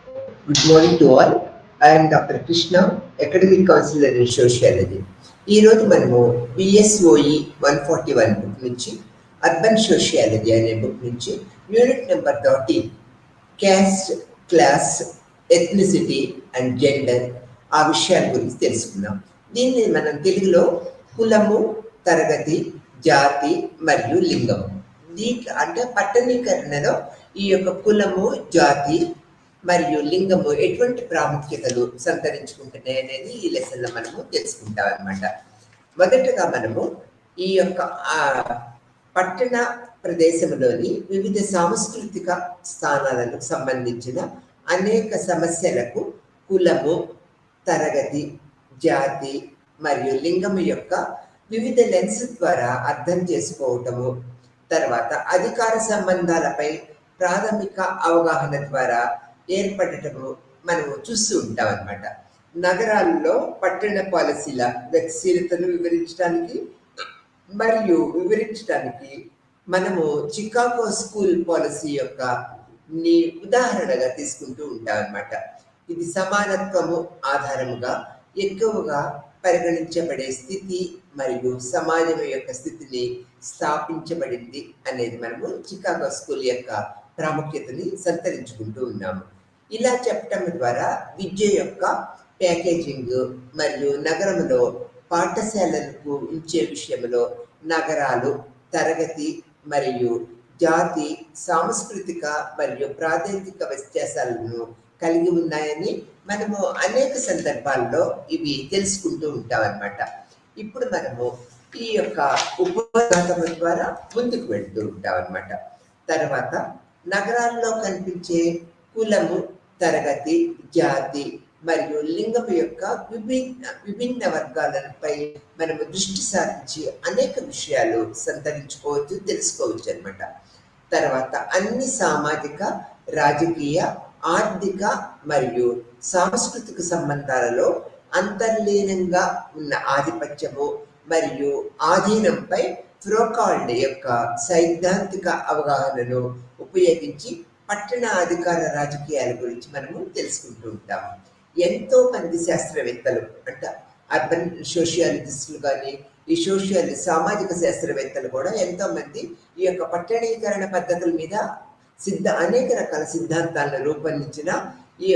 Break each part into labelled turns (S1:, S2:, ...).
S1: Good morning to all. I am Dr. Krishna, Academic Counselor in Sociology. ఈరోజు మనము BSOE 141 book నుంచి urban sociology అనే book నుంచి unit number 13 caste, class, ethnicity and gender ఆ విషయాల గురించి తెలుసుకుందాం. దీన్ని మనం తెలుగులో కులము, తరగతి, జాతి మరియు లింగము దీంట్లో అంటే పట్టణీకరణలో ఈ యొక్క కులము, జాతి మరియు లింగము ఎటువంటి ప్రాముఖ్యతలు సంతరించుకుంటున్నాయి అనేది ఈ లెసన్లో మనము తెలుసుకుంటాం అనమాట. మొదటగా మనము ఈ యొక్క పట్టణ ప్రదేశంలోని వివిధ సాంస్కృతిక స్థానాలకు సంబంధించిన అనేక సమస్యలకు కులము, తరగతి, జాతి మరియు లింగము యొక్క వివిధ లెన్స్ ద్వారా అర్థం చేసుకోవటము, తర్వాత అధికార సంబంధాలపై ప్రాథమిక అవగాహన ద్వారా ఏర్పడటము మనము చూస్తూ ఉంటాం అన్నమాట. నగరాల్లో పట్టణ పాలసీల గతిశీలతను వివరించడానికి మనము చికాగో స్కూల్ పాలసీ యొక్క ఉదాహరణగా తీసుకుంటూ ఉంటాం అన్నమాట. ఇది సమానత్వము ఆధారముగా ఎక్కువగా పరిగణించబడే స్థితి మరియు సమాజం యొక్క స్థితిని స్థాపించబడింది అనేది మనము చికాగో స్కూల్ యొక్క ప్రాముఖ్యతని సంతరించుకుంటూ ఉన్నాము. ఇలా చెప్పటం ద్వారా విద్య యొక్క ప్యాకేజింగ్ మరియు నగరంలో పాఠశాలలకు ఉంచే విషయంలో నగరాలు తరగతి మరియు జాతి సాంస్కృతిక మరియు ప్రాదేశిక వ్యత్యాసాలను కలిగి ఉన్నాయని మనము అనేక సందర్భాల్లో ఇవి తెలుసుకుంటూ ఉంటాం అన్నమాట. ఇప్పుడు మనము ఈ యొక్క ఉపన్యాసం ద్వారా ముందుకు వెళ్తూ ఉంటాం అన్నమాట. తర్వాత నగరాల్లో కనిపించే కులము, తరగతి, జాతి మరియు లింగము యొక్క విభిన్న వర్గాలపై మనము దృష్టి సారించి అనేక విషయాలు సంతరించుకోవచ్చు, తెలుసుకోవచ్చు అనమాట. తర్వాత అన్ని సామాజిక, రాజకీయ, ఆర్థిక మరియు సాంస్కృతిక సంబంధాలలో అంతర్లీనంగా ఉన్న ఆధిపత్యము మరియు ఆధీనంపై ఫ్రోకాల్డ్ యొక్క సైద్ధాంతిక అవగాహనను ఉపయోగించి పట్టణ అధికార రాజకీయాల గురించి మనము తెలుసుకుంటూ ఉంటాము. ఎంతో మంది శాస్త్రవేత్తలు అంటే అర్బన్ సోషియాలజిస్టులు కానీ ఈ సామాజిక శాస్త్రవేత్తలు కూడా ఎంతో మంది ఈ యొక్క పట్టణీకరణ పద్ధతుల మీద అనేక రకాల సిద్ధాంతాలను రూపొందించిన ఈ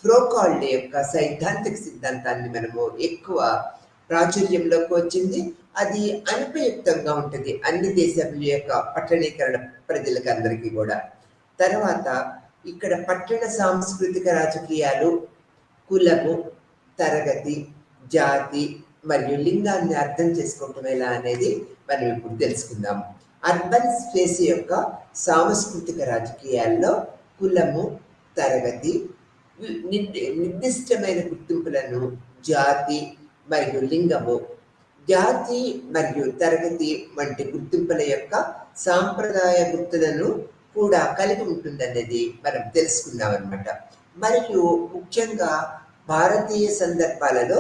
S1: ఫ్రోకాల్డ్ యొక్క సైద్ధాంతిక సిద్ధాంతాన్ని మనము ఎక్కువ ప్రాచుర్యంలోకి వచ్చింది. అది అనుపయుక్తంగా ఉంటుంది అన్ని దేశాల యొక్క పట్టణీకరణ ప్రజలకు అందరికీ కూడా. తర్వాత ఇక్కడ పట్టణ సాంస్కృతిక రాజకీయాలు కులము, తరగతి, జాతి మరియు లింగాన్ని అర్థం చేసుకోవటం ఎలా అనేది మనం ఇప్పుడు తెలుసుకుందాం. అర్బన్ స్పేస్ యొక్క సాంస్కృతిక రాజకీయాల్లో కులము, తరగతి, నిర్దిష్టమైన గుర్తింపులను జాతి మరియు లింగము, జాతి మరియు తరగతి వంటి గుర్తింపుల యొక్క సాంప్రదాయ గుర్తులను కూడా కలిగి ఉంటుందనేది మనం తెలుసుకున్నాం అనమాట. మరియు ముఖ్యంగా భారతీయ సందర్భాలలో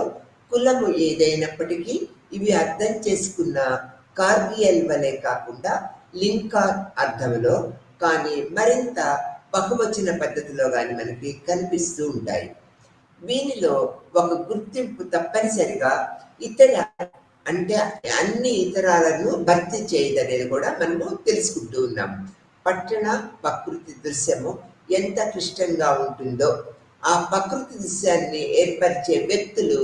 S1: కులము ఏదైనప్పటికీ ఇవి అర్థం చేసుకున్న కార్గియల్ వలె కాకుండా లింకార్ అర్థంలో కానీ మరింత బహువచన పద్ధతిలో కానీ మనకి కనిపిస్తూ ఉంటాయి. వీనిలో ఒక గుర్తింపు తప్పనిసరిగా ఇతర అంటే అన్ని ఇతరాలను భర్తీ చేయదనేది కూడా మనము తెలుసుకుంటూ ఉన్నాం. పట్టణ ప్రకృతి దృశ్యము ఎంత క్లిష్టంగా ఉంటుందో ఆ ప్రకృతి దృశ్యాన్ని ఏర్పరిచే వ్యక్తులు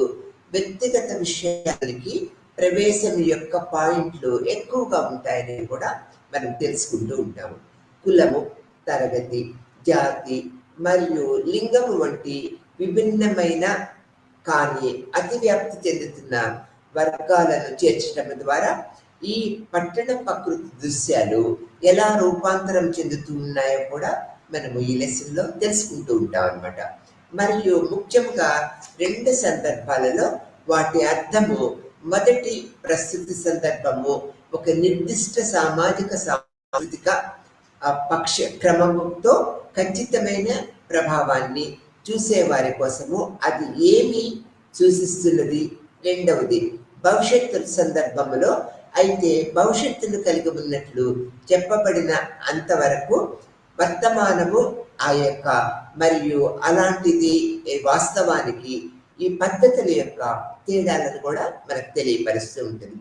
S1: వ్యక్తిగత విషయాలకి ప్రవేశం యొక్క పాయింట్లు ఎక్కువగా ఉంటాయని కూడా మనం తెలుసుకుంటూ ఉంటాము. కులము, తరగతి, జాతి మరియు లింగము వంటి విభిన్నమైన కానీ అతివ్యాప్తి చెందుతున్న వర్గాలను చేర్చడం ద్వారా ఈ పట్టణ ప్రకృతి దృశ్యాలు ఎలా రూపాంతరం చెందుతూ ఉన్నాయో కూడా మనము ఈ లెసన్లో తెలుసుకుంటూ ఉంటాం అన్నమాట. మరియు ముఖ్యంగా 2 సందర్భాలలో వాటి అర్థము మొదటి ప్రస్తుతి సందర్భము ఒక నిర్దిష్ట సామాజిక సాంస్కృతిక పక్ష క్రమంతో ఖచ్చితమైన ప్రభావాన్ని చూసేవారి కోసము అది ఏమి సూచిస్తున్నది. రెండవది భవిష్యత్తు సందర్భంలో అయితే భవిష్యత్తును కలిగి ఉన్నట్లు చెప్పబడిన అంతవరకు వర్తమానము ఆ యొక్క మరియు అలాంటిది వాస్తవానికి ఈ పద్ధతుల యొక్క తేడాలను కూడా మనకు తెలియపరుస్తూ ఉంటుంది.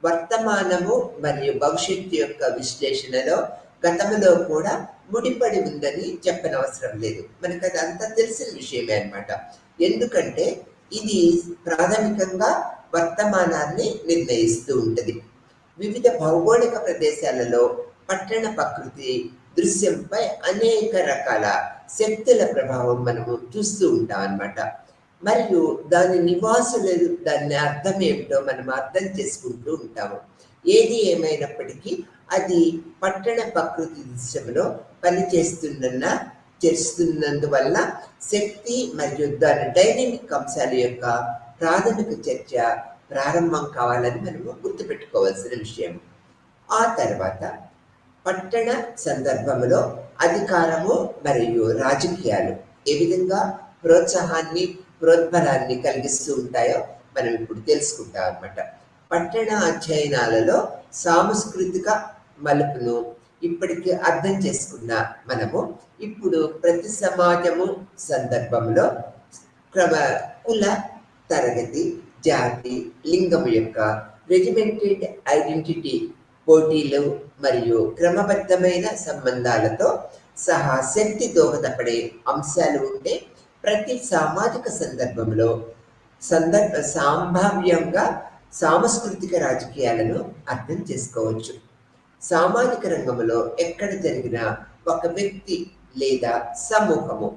S1: వర్తమానము మరియు భవిష్యత్తు యొక్క విశ్లేషణలో గతంలో కూడా ముడిపడి ఉందని చెప్పనవసరం లేదు. మనకు అది అంతా తెలిసిన విషయమే అనమాట. ఎందుకంటే ఇది ప్రాథమికంగా వర్తమానాన్ని నిర్ణయిస్తూ ఉంటుంది. వివిధ భౌగోళిక ప్రదేశాలలో పట్టణ ప్రకృతి దృశ్యంపై అనేక రకాల శక్తుల ప్రభావం మనము చూస్తూ ఉంటాం అన్నమాట. మరియు దాని నివాసులు దాని అర్థం ఏమిటో మనం అర్థం చేసుకుంటూ ఉంటాము. ఏది ఏమైనప్పటికీ అది పట్టణ ప్రకృతి దృశ్యంలో చేస్తున్నందువల్ల శక్తి మరియు దాని డైనమిక్ అంశాల యొక్క ప్రాథమిక చర్చ ప్రారంభం కావాలని మనము గుర్తుపెట్టుకోవాల్సిన విషయం. ఆ తర్వాత పట్టణ సందర్భంలో అధికారము మరియు రాజకీయాలు ఏ విధంగా ప్రోద్బలాన్ని కలిగిస్తూ ఉంటాయో మనం ఇప్పుడు తెలుసుకుంటాం అన్నమాట. పట్టణ అధ్యయనాలలో సాంస్కృతిక మలుపును ఇప్పటికీ అర్థం చేసుకున్న మనము ఇప్పుడు ప్రతి సమాజము సందర్భంలో కుల, తరగతి, జాతి, లింగము యొక్క రెజిమెంటెడ్ ఐడెంటిటీ, పోటీలు మరియు క్రమబద్ధమైన సంబంధాలతో సహా శక్తి దోహదపడే అంశాలు ఉంటే ప్రతి సామాజిక సందర్భంలో సంభావ్యంగా సాంస్కృతిక రాజకీయాలను అర్థం చేసుకోవచ్చు. సామాజిక రంగంలో ఎక్కడ జరిగినా ఒక వ్యక్తి లేదా సమూహము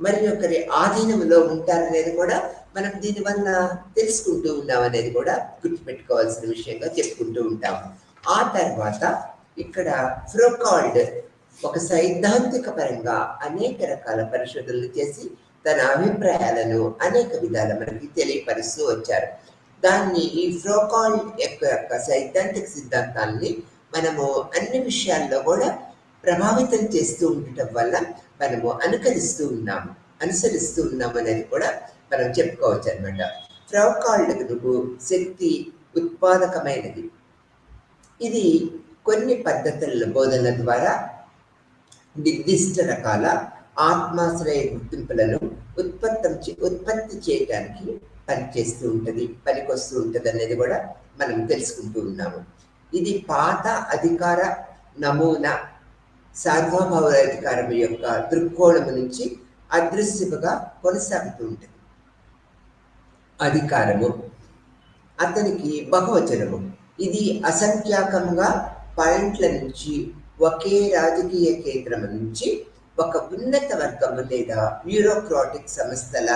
S1: మరి ఒకరి ఆధీనంలో ఉంటారనేది కూడా మనం దీనివల్ల తెలుసుకుంటూ ఉన్నాం అనేది కూడా గుర్తుపెట్టుకోవాల్సిన విషయంగా చెప్పుకుంటూ ఉంటాం. ఆ తర్వాత ఇక్కడ ఫ్రోకాల్డ్ ఒక సైద్ధాంతిక పరంగా అనేక రకాల పరిశోధనలు చేసి తన అభిప్రాయాలను అనేక విధాల మనకి తెలియపరుస్తూ వచ్చారు. దాన్ని ఈ ఫ్రోకాల్డ్ యొక్క సైద్ధాంతిక సిద్ధాంతాన్ని మనము అన్ని విషయాల్లో కూడా ప్రభావితం చేస్తూ ఉండటం వల్ల మనము అనుసరిస్తూ ఉన్నాము అనేది కూడా మనం చెప్పుకోవచ్చు అనమాట. ఫ్రోకాల్డ్ శక్తి ఉత్పాదకమైనది. ఇది కొన్ని పద్ధతుల బోధనల ద్వారా నిర్దిష్ట రకాల ఆత్మాశ్రయ గుర్తింపులను ఉత్పత్తి చేయడానికి పనికొస్తూ ఉంటుంది అనేది కూడా మనం తెలుసుకుంటూ ఉన్నాము. ఇది పాత అధికార నమూనా సార్వభౌమాధికారం యొక్క దృక్కోణం నుంచి అదృశ్యముగా కొనసాగుతూ ఉంటుంది. అధికారము అతనికి బహువచనము. ఇది అసంఖ్యాకంగా పాయింట్ల నుంచి ఒకే రాజకీయ కేంద్రం నుంచి ఒక ఉన్నత వర్గము లేదా బ్యూరోక్రాటిక్ సంస్థల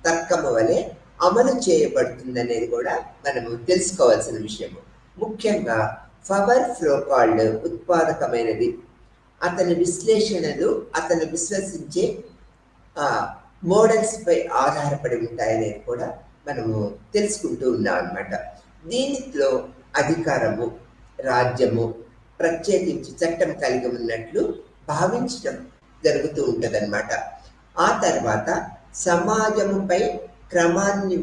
S1: తర్కము వలె అమలు చేయబడుతుందనేది కూడా మనము తెలుసుకోవాల్సిన విషయము. ముఖ్యంగా పవర్ ఫ్రోకాల్డ్ ఉత్పాదకమైనది. అతని విశ్లేషణలు అతను విశ్వసించే మోడల్స్ పై ఆధారపడి ఉంటాయనేది కూడా మనము తెలుసుకుంటూ ఉన్నాం అన్నమాట. దీనిలో అధికారము, రాజ్యము ప్రత్యేకించి చట్టం కలిగి ఉన్నట్లు భావించడం జరుగుతూ ఉంటుందన్నమాట. ఆ తర్వాత సమాజముపై క్రమాన్ని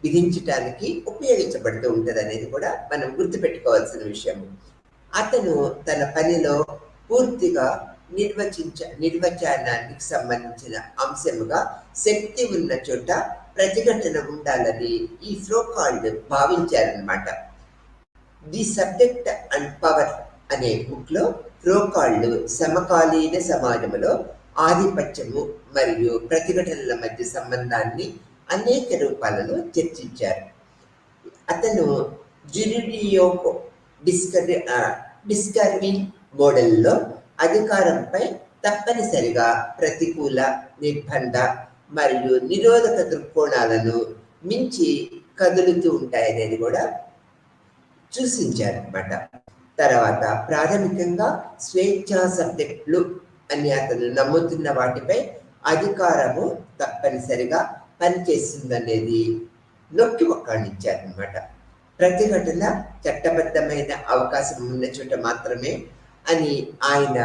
S1: విధించటానికి ఉపయోగించబడుతూ ఉంటుంది అనేది కూడా మనం గుర్తుపెట్టుకోవాల్సిన విషయము. అతను తన పనిలో పూర్తిగా నిర్వచనానికి సంబంధించిన అంశముగా శక్తి ఉన్న చోట ప్రతిఘటన ఉండాలని ఈ ఫ్రోకాల్డ్ భావించారనమాట. ది సబ్జెక్ట్ అండ్ పవర్ అనే బుక్ లో ఫ్రోకాల్డ్ సమకాలీన సమాజంలో ఆధిపత్యము మరియు ప్రతిఘటనల మధ్య సంబంధాన్ని అనేక రూపాలలో చర్చించారు. అతను జుడియో డిస్కర్వింగ్ మోడల్లో అధికారంపై తప్పనిసరిగా ప్రతికూల, నిర్బంధ మరియు నిరోధక దృక్కోణాలను మించి కదులుతూ ఉంటాయనేది కూడా సూచించారనమాట. తర్వాత ప్రాథమికంగా స్వేచ్ఛా సబ్జెక్టులు అని అతను నమ్ముతున్న వాటిపై అధికారము తప్పనిసరిగా పనిచేస్తుందనేది నొక్కి ఒక్కాణించారనమాట. ప్రతిఘటన చట్టబద్ధమైన అవకాశం ఉన్న చోట మాత్రమే అని ఆయన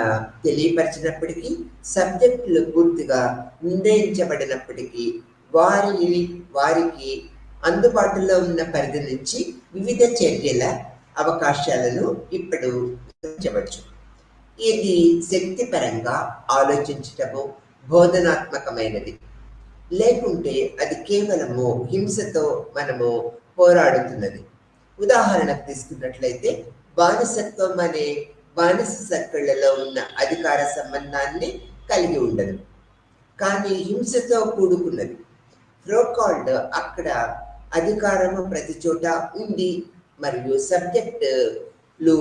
S1: తెలియపరిచినప్పటికీ సబ్జెక్టులు పూర్తిగా నిర్ణయించబడినప్పటికీ వారికి అందుబాటులో ఉన్న పరిధి నుంచి వివిధ చర్యల అవకాశాలను ఇప్పుడు గుర్తించవచ్చు. ఇది శక్తిపరంగా ఆలోచించటము బోధనాత్మకమైనది. లేకుంటే అది కేవలము హింసతో మనము పోరాడుతున్నది. ఉదాహరణకు తీసుకున్నట్లయితే బానిసత్వం అనే బానిస సర్కిళ్లలో ఉన్న అధికార సంబంధాన్ని కలిగి ఉండదు, కానీ హింసతో కూడుకున్నది. ఫ్రోకాల్డ్ అక్కడ అధికారము ప్రతి చోట ఉంది మరియు సబ్జెక్టులు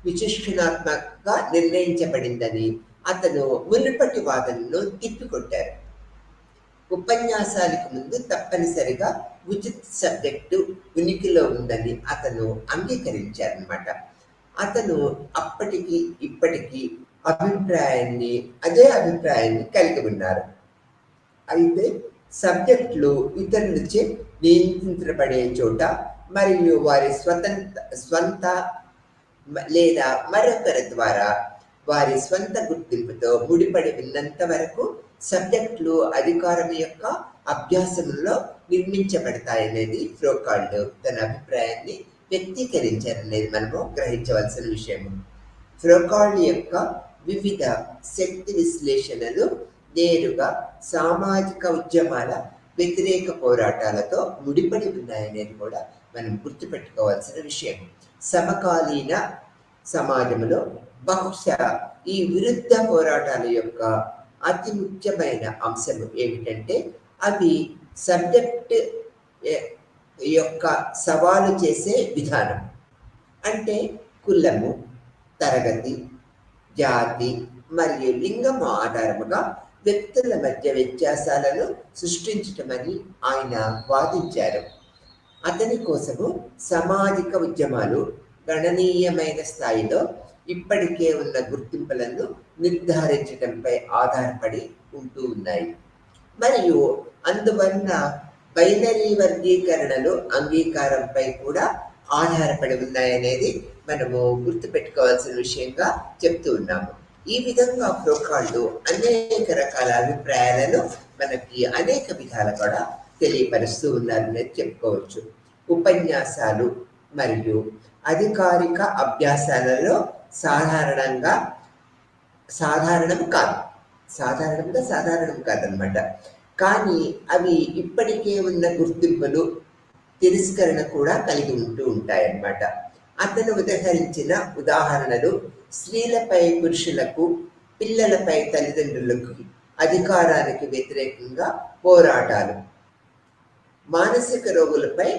S1: విచక్షణాత్మకంగా నిర్ణయించబడిందని అతను మునుపటి వాదనను తిప్పికొట్టారు. ఉపన్యాసాలకు ముందు తప్పనిసరిగా ఉచిత సబ్జెక్టు ఉనికిలో ఉందని అతను అంగీకరించారనమాట. అతను అప్పటికి ఇప్పటికీ అదే అభిప్రాయాన్ని కలిగి ఉన్నారు. అయితే సబ్జెక్టులు ఇతరులచే నియంత్రించబడే చోట మరియు వారి స్వంత లేదా మరొకరి ద్వారా వారి స్వంత గుర్తింపుతో ముడిపడి ఉన్నంత వరకు సబ్జెక్టులు అధికారం యొక్క అభ్యాసంలో నిర్మించబడతాయనేది ఫ్రోకాల్డ్ తన అభిప్రాయాన్ని వ్యక్తీకరించారనేది మనము గ్రహించవలసిన విషయము. ఫ్రోకాల్డ్ యొక్క వివిధ శక్తి విశ్లేషణలు నేరుగా సామాజిక ఉద్యమాల వ్యతిరేక పోరాటాలతో ముడిపడి ఉన్నాయనేది కూడా మనం గుర్తుపెట్టుకోవాల్సిన విషయం. సమకాలీన సమాజంలో బహుశా ఈ విరుద్ధ పోరాటాల యొక్క అతి ముఖ్యమైన అంశం ఏమిటంటే అవి సబ్జెక్ట్ యొక్క సవాలు చేసే విధానం. అంటే కులము, తరగతి, జాతి మరియు లింగము ఆధారముగా వ్యక్తుల మధ్య వ్యత్యాసాలను సృష్టించటమని ఆయన వాదించారు. అతని కోసము సామాజిక ఉద్యమాలు గణనీయమైన స్థాయిలో ఇప్పటికే ఉన్న గుర్తింపులను నిర్ధారించడంపై ఆధారపడి ఉంటూ ఉన్నాయి మరియు అందువల్ల బైనరీ వర్గీకరణలు అంగీకారంపై కూడా ఆధారపడి ఉన్నాయనేది మనము గుర్తుపెట్టుకోవాల్సిన విషయంగా చెప్తూ ఉన్నాము. ఈ విధంగా ఫ్రోకాల్డ్ అనేక రకాల అభిప్రాయాలను మనకి అనేక విధాల కూడా తెలియపరుస్తూ ఉన్నారనేది చెప్పుకోవచ్చు. ఉపన్యాసాలు మరియు అధికారిక అభ్యాసాలలో సాధారణం కాదనమాట. కానీ అవి ఇప్పటికే ఉన్న గుర్తింపులు, తిరస్కరణ కూడా కలిగి ఉంటూ ఉంటాయన్నమాట. అతను ఉదహరించిన ఉదాహరణలు స్త్రీలపై పురుషులకు, పిల్లలపై తల్లిదండ్రులకు అధికారానికి వ్యతిరేకంగా పోరాటాలు, మానసిక రోగులపై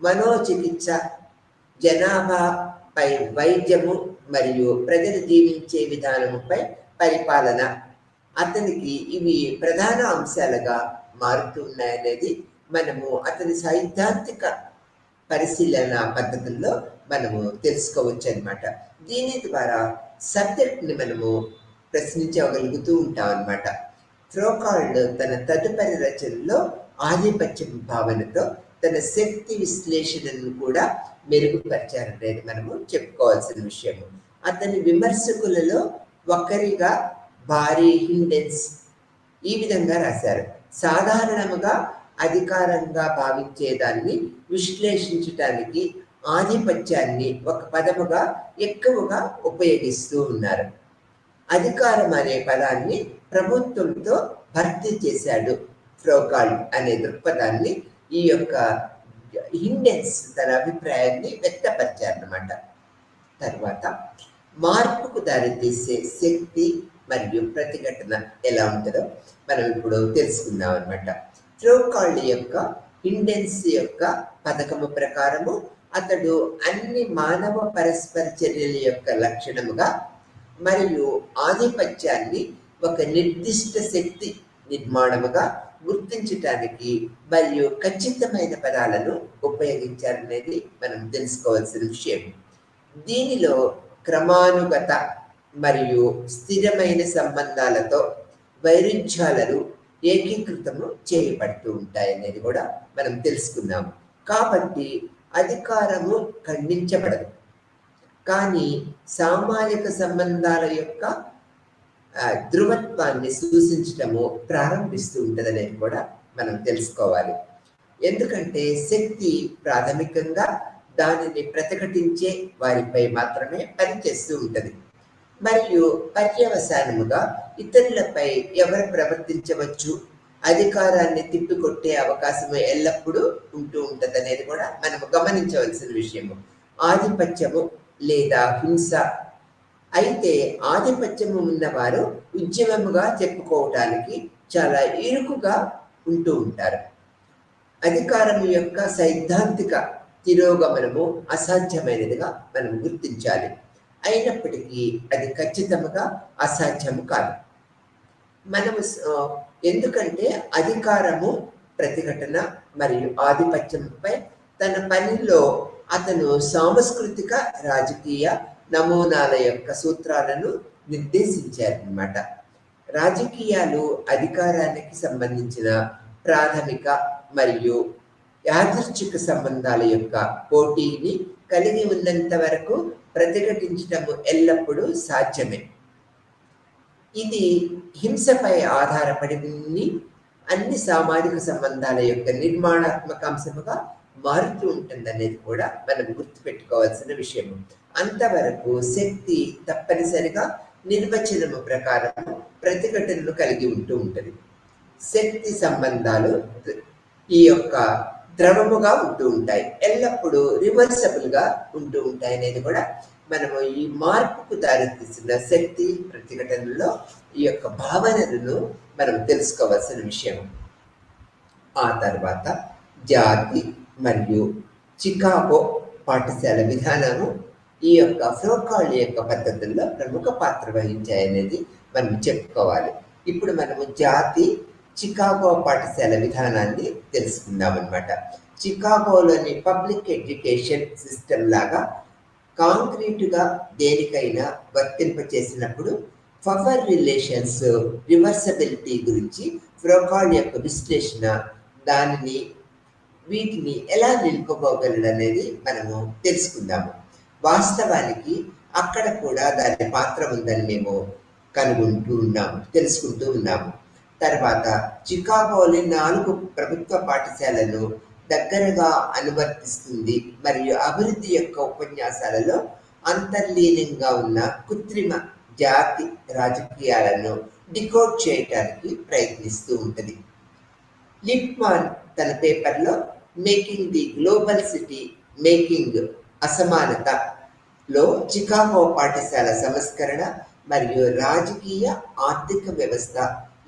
S1: మనోచికిత్స, జనాభాపై వైద్యము మరియు ప్రజలు జీవించే విధానముపై పరిపాలన, అతనికి ఇవి ప్రధాన అంశాలుగా మారుతూ ఉన్నాయనేది మనము అతని సైద్ధాంతిక పరిశీలన పద్ధతుల్లో మనము తెలుసుకోవచ్చు అన్నమాట. దీని ద్వారా సబ్జెక్ట్ని మనము ప్రశ్నించగలుగుతూ ఉంటాం అన్నమాట. ఫ్రోకాల్డ్ తన తదుపరి రచనలో ఆధిపత్యం భావనతో తన శక్తి విశ్లేషణను కూడా మెరుగుపరిచారనేది మనము చెప్పుకోవాల్సిన విషయము. అతని విమర్శకులలో ఒకరిగా బారీ హిండెన్స్ ఈ విధంగా రాశారు: సాధారణముగా అధికారంగా భావించేదాన్ని విశ్లేషించటానికి ఆధిపత్యాన్ని ఒక పదముగా ఎక్కువగా ఉపయోగిస్తూ ఉన్నారు. అధికారం అనే పదాన్ని ప్రభుత్వంతో భర్తీ చేశాడు ఫ్రోకాల్డ్ అనే దృక్పథాన్ని ఈ యొక్క హిండెన్స్ తన అభిప్రాయాన్ని వ్యక్తపరిచారన్నమాట. తర్వాత మార్పుకు దారితీసే శక్తి మరియు ప్రతిఘటన ఎలా ఉంటుందో మనం ఇప్పుడు తెలుసుకుందాం అనమాట. ఫ్రోకాల్డ్ యొక్క హిండెన్స్ యొక్క పథకము ప్రకారము అతడు అన్ని మానవ పరస్పర చర్యల యొక్క లక్షణముగా మరియు ఆధిపత్యాన్ని ఒక నిర్దిష్ట శక్తి నిర్మాణముగా గుర్తించటానికి మరియు ఖచ్చితమైన పదాలను ఉపయోగించాలనేది మనం తెలుసుకోవాల్సిన విషయం. దీనిలో క్రమానుగత మరియు స్థిరమైన సంబంధాలతో వైరుధ్యాలను ఏకీకృతము చేయబడుతూ ఉంటాయనేది కూడా మనం తెలుసుకున్నాము. కాబట్టి అధికారము ఖండించబడదు, కానీ సామాజిక సంబంధాల యొక్క ధృవత్వాన్ని సూచించటము ప్రారంభిస్తూ ఉంటుందనేది కూడా మనం తెలుసుకోవాలి. ఎందుకంటే శక్తి ప్రాథమికంగా దానిని ప్రతిఘటించే వారిపై మాత్రమే పనిచేస్తూ ఉంటుంది. మరియు పర్యవసానముగా ఇతరులపై ఎవరు ప్రవర్తించవచ్చు, అధికారాన్ని తిప్పికొట్టే అవకాశం ఎల్లప్పుడూ ఉంటూ ఉంటుంది అనేది కూడా మనము గమనించవలసిన విషయము. ఆధిపత్యము లేదా హింస. అయితే ఆధిపత్యము ఉన్నవారు ఉద్యమముగా చెప్పుకోవటానికి చాలా ఇరుకుగా ఉంటూ ఉంటారు. అధికారం యొక్క సైద్ధాంతిక తిరోగమనము అసాధ్యమైనదిగా మనం గుర్తించాలి. అయినప్పటికీ అది ఖచ్చితంగా అసాధ్యము కాదు. మనము ఎందుకంటే అధికారము ప్రతిఘటన మరియు ఆధిపత్యంపై తన పనిలో అతను సాంస్కృతిక రాజకీయ నమూనాల యొక్క సూత్రాలను నిర్దేశించారన్నమాట. రాజకీయాలు అధికారానికి సంబంధించిన ప్రాథమిక మరియు యాదృచ్ఛిక సంబంధాల యొక్క పోటీని కలిగి ఉన్నంత వరకు ప్రతిఘటించటము ఎల్లప్పుడూ సాధ్యమే. ఇది హింసపై ఆధారపడి అన్ని సామాజిక సంబంధాల యొక్క నిర్మాణాత్మక అంశముగా మారుతూ ఉంటుందనేది కూడా మనం గుర్తుపెట్టుకోవాల్సిన విషయం. అంతవరకు శక్తి తప్పనిసరిగా నిర్వచనము ప్రకారం ప్రతిఘటనను కలిగి ఉంటూ ఉంటుంది. శక్తి సంబంధాలు ఈ యొక్క ద్రవముగా ఉంటూ ఉంటాయి, ఎల్లప్పుడూ రివర్సబుల్గా ఉంటూ ఉంటాయి అనేది కూడా మనము ఈ మార్పుకు దారితీసిన శక్తి ప్రతిఘటనలో ఈ యొక్క భావనలను మనం తెలుసుకోవాల్సిన విషయం. ఆ తర్వాత జాతి మరియు చికాగో పాఠశాల విధానము ఈ యొక్క ఫ్రోకాల్ యొక్క పద్ధతుల్లో ప్రముఖ పాత్ర వహించాయనేది మనం చెప్పుకోవాలి. ఇప్పుడు మనము జాతి చికాగో పాఠశాల విధానాన్ని తెలుసుకుందాం అన్నమాట. చికాగోలోని పబ్లిక్ ఎడ్యుకేషన్ సిస్టమ్ లాగా కాంక్రీటుగా దేనికైనా వర్తింపచేసినప్పుడు పవర్ రిలేషన్స్ రివర్సబిలిటీ గురించి ఫ్రోకాల్ యొక్క విశ్లేషణ వీటిని ఎలా నిలుపుకోగలడు అనేది మనము తెలుసుకుందాము. వాస్తవానికి అక్కడ కూడా దాని పాత్ర ఉందని మేము తెలుసుకుంటూ ఉన్నాము. తర్వాత చికాగోలోని 4 ప్రభుత్వ పాఠశాలను దగ్గరగా అనువర్తిస్తుంది మరియు అభివృద్ధి యొక్క ఉపన్యాసాలలో అంతర్లీనంగా ఉన్న కృత్రిమ జాతి రాజకీయాలను డికోడ్ చేయడానికి ప్రయత్నిస్తూ ఉంటుంది. లిప్మాన్ తన పేపర్లో making the global city making అసమానతలో చికాగో పాఠశాల సంస్కరణ మరియు రాజకీయ ఆర్థిక వ్యవస్థ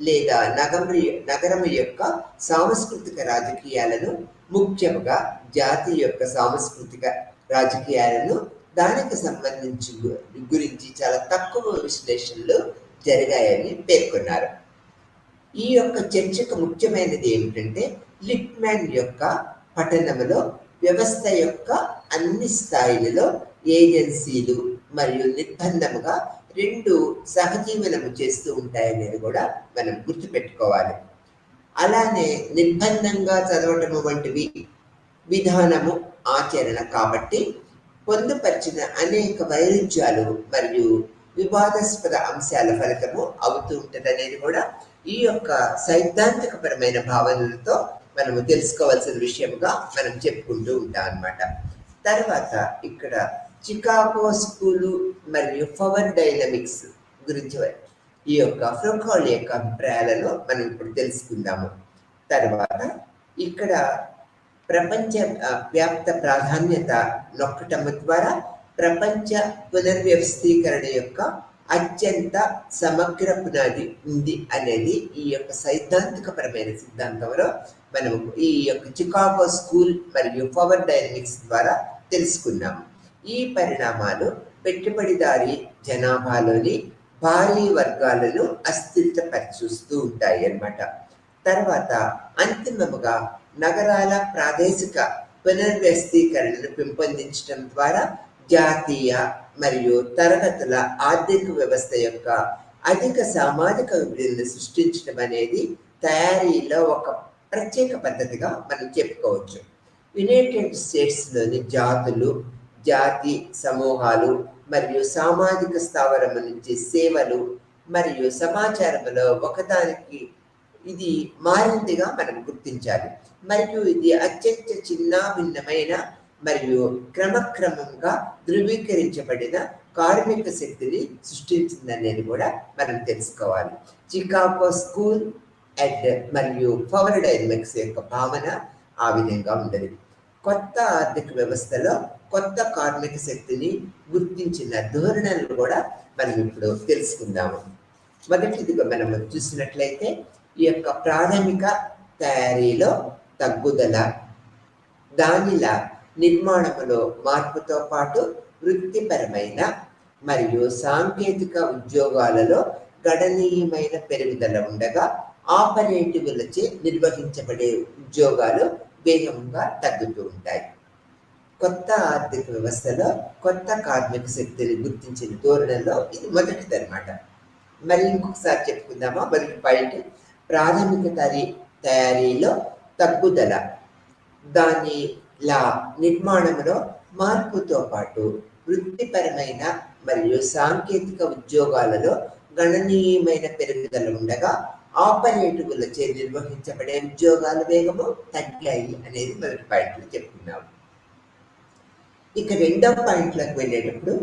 S1: లేదా నగరం యొక్క సాంస్కృతిక రాజకీయాలను, ముఖ్యంగా జాతి యొక్క సాంస్కృతిక రాజకీయాలను దానికి సంబంధించి గురించి చాలా తక్కువ విశ్లేషణలు జరిగాయని పేర్కొన్నారు. ఈ యొక్క చర్చకు ముఖ్యమైనది ఏమిటంటే లిప్మాన్ యొక్క పఠనంలో వ్యవస్థ యొక్క అన్ని స్థాయిలలో ఏజెన్సీలు మరియు నిర్బంధముగా 2 సహజీవనము చేస్తూ ఉంటాయనేది కూడా మనం గుర్తుపెట్టుకోవాలి. అలానే నిర్బంధంగా చదవటము వంటివి విధానము ఆచరణ కాబట్టి పొందుపరిచిన అనేక వైరుధ్యాలు మరియు వివాదాస్పద అంశాల ఫలితము అవుతూ ఉంటుంది అనేది కూడా ఈ యొక్క సైద్ధాంతికపరమైన భావనలతో మనము తెలుసుకోవాల్సిన విషయముగా మనం చెప్పుకుంటూ ఉంటాం అన్నమాట. తర్వాత ఇక్కడ చికాగో స్కూలు మరియు పవర్ డైనమిక్స్ గురించి ఈ యొక్క ఫ్రోకాల్ యొక్క అభిప్రాయాలను మనం ఇప్పుడు తెలుసుకుందాము. తర్వాత ఇక్కడ ప్రపంచ వ్యాప్త ప్రాధాన్యత నొక్కటం ద్వారా ప్రపంచ పునర్వ్యవస్థీకరణ యొక్క అత్యంత సమగ్ర పునాది ఉంది అనేది ఈ యొక్క సైద్ధాంతికపరమైన సిద్ధాంతంలో మనము ఈ యొక్క చికాగో స్కూల్ మరియు పవర్ డైనమిక్స్ ద్వారా తెలుసుకున్నాము. ఈ పరిణామాలు పెట్టుబడిదారీ జనాభాలోని భారీ వర్గాలను అస్థిరపరిచూస్తూ ఉంటాయి అన్నమాట. తర్వాత అంతిమముగా నగరాల ప్రాదేశిక పునర్వ్యవస్థీకరణను పెంపొందించడం ద్వారా జాతీయ మరియు తరగతుల ఆర్థిక వ్యవస్థ యొక్క అధిక సామాజిక అభివృద్ధిని సృష్టించడం అనేది తయారీలో ఒక ప్రత్యేక పద్ధతిగా మనం చెప్పుకోవచ్చు. యునైటెడ్ స్టేట్స్లోని జాతులు, జాతి సమూహాలు మరియు సామాజిక స్థావరం నుంచి సేవలు మరియు సమాచారంలో ఒకదానికి ఇది మారిందిగా మనం గుర్తించాలి. మరియు ఇది అత్యంత చిన్న భిన్నమైన మరియు క్రమక్రమంగా ధృవీకరించబడిన కార్మిక శక్తిని సృష్టించిందనేది కూడా మనం తెలుసుకోవాలి. చికాగో స్కూల్ అండ్ మరియు పవర్ డైనమిక్స్ యొక్క భావన ఆ విధంగా ఉండేది. కొత్త ఆర్థిక వ్యవస్థలో కొత్త కార్మిక శక్తిని గుర్తించిన ధోరణులను కూడా మనం ఇప్పుడు తెలుసుకుందాము. మొదటిదిగా మనం చూసినట్లయితే ఈ యొక్క ప్రాథమిక తయారీలో తగ్గుదల, దానిల నిర్మాణములో మార్పుతో పాటు వృత్తిపరమైన మరియు సాంకేతిక ఉద్యోగాలలో గణనీయమైన పెరుగుదల ఉండగా ఆపరేటివ్లచే నిర్వహించబడే ఉద్యోగాలు వేగంగా తగ్గుతూ ఉంటాయి. కొత్త ఆర్థిక వ్యవస్థలో కొత్త కార్మిక శక్తిని గుర్తించిన ధోరణిలో ఇది మొదటిది అనమాట. మరి ఇంకొకసారి చెప్పుకుందామా. మొదటి పాయింట్, ప్రాథమిక తయారీలో తగ్గుదల, దాని నిర్మాణంలో మార్పుతో పాటు వృత్తిపరమైన మరియు సాంకేతిక ఉద్యోగాలలో గణనీయమైన పెరుగుదల ఉండగా ఆపరేటివ్లచే నిర్వహించబడే ఉద్యోగాల వేగము తగ్గాయి అనేది మొదటి పాయింట్లో చెప్పుకున్నాము. ఇక రెండవ పాయింట్లోకి వెళ్ళేటప్పుడు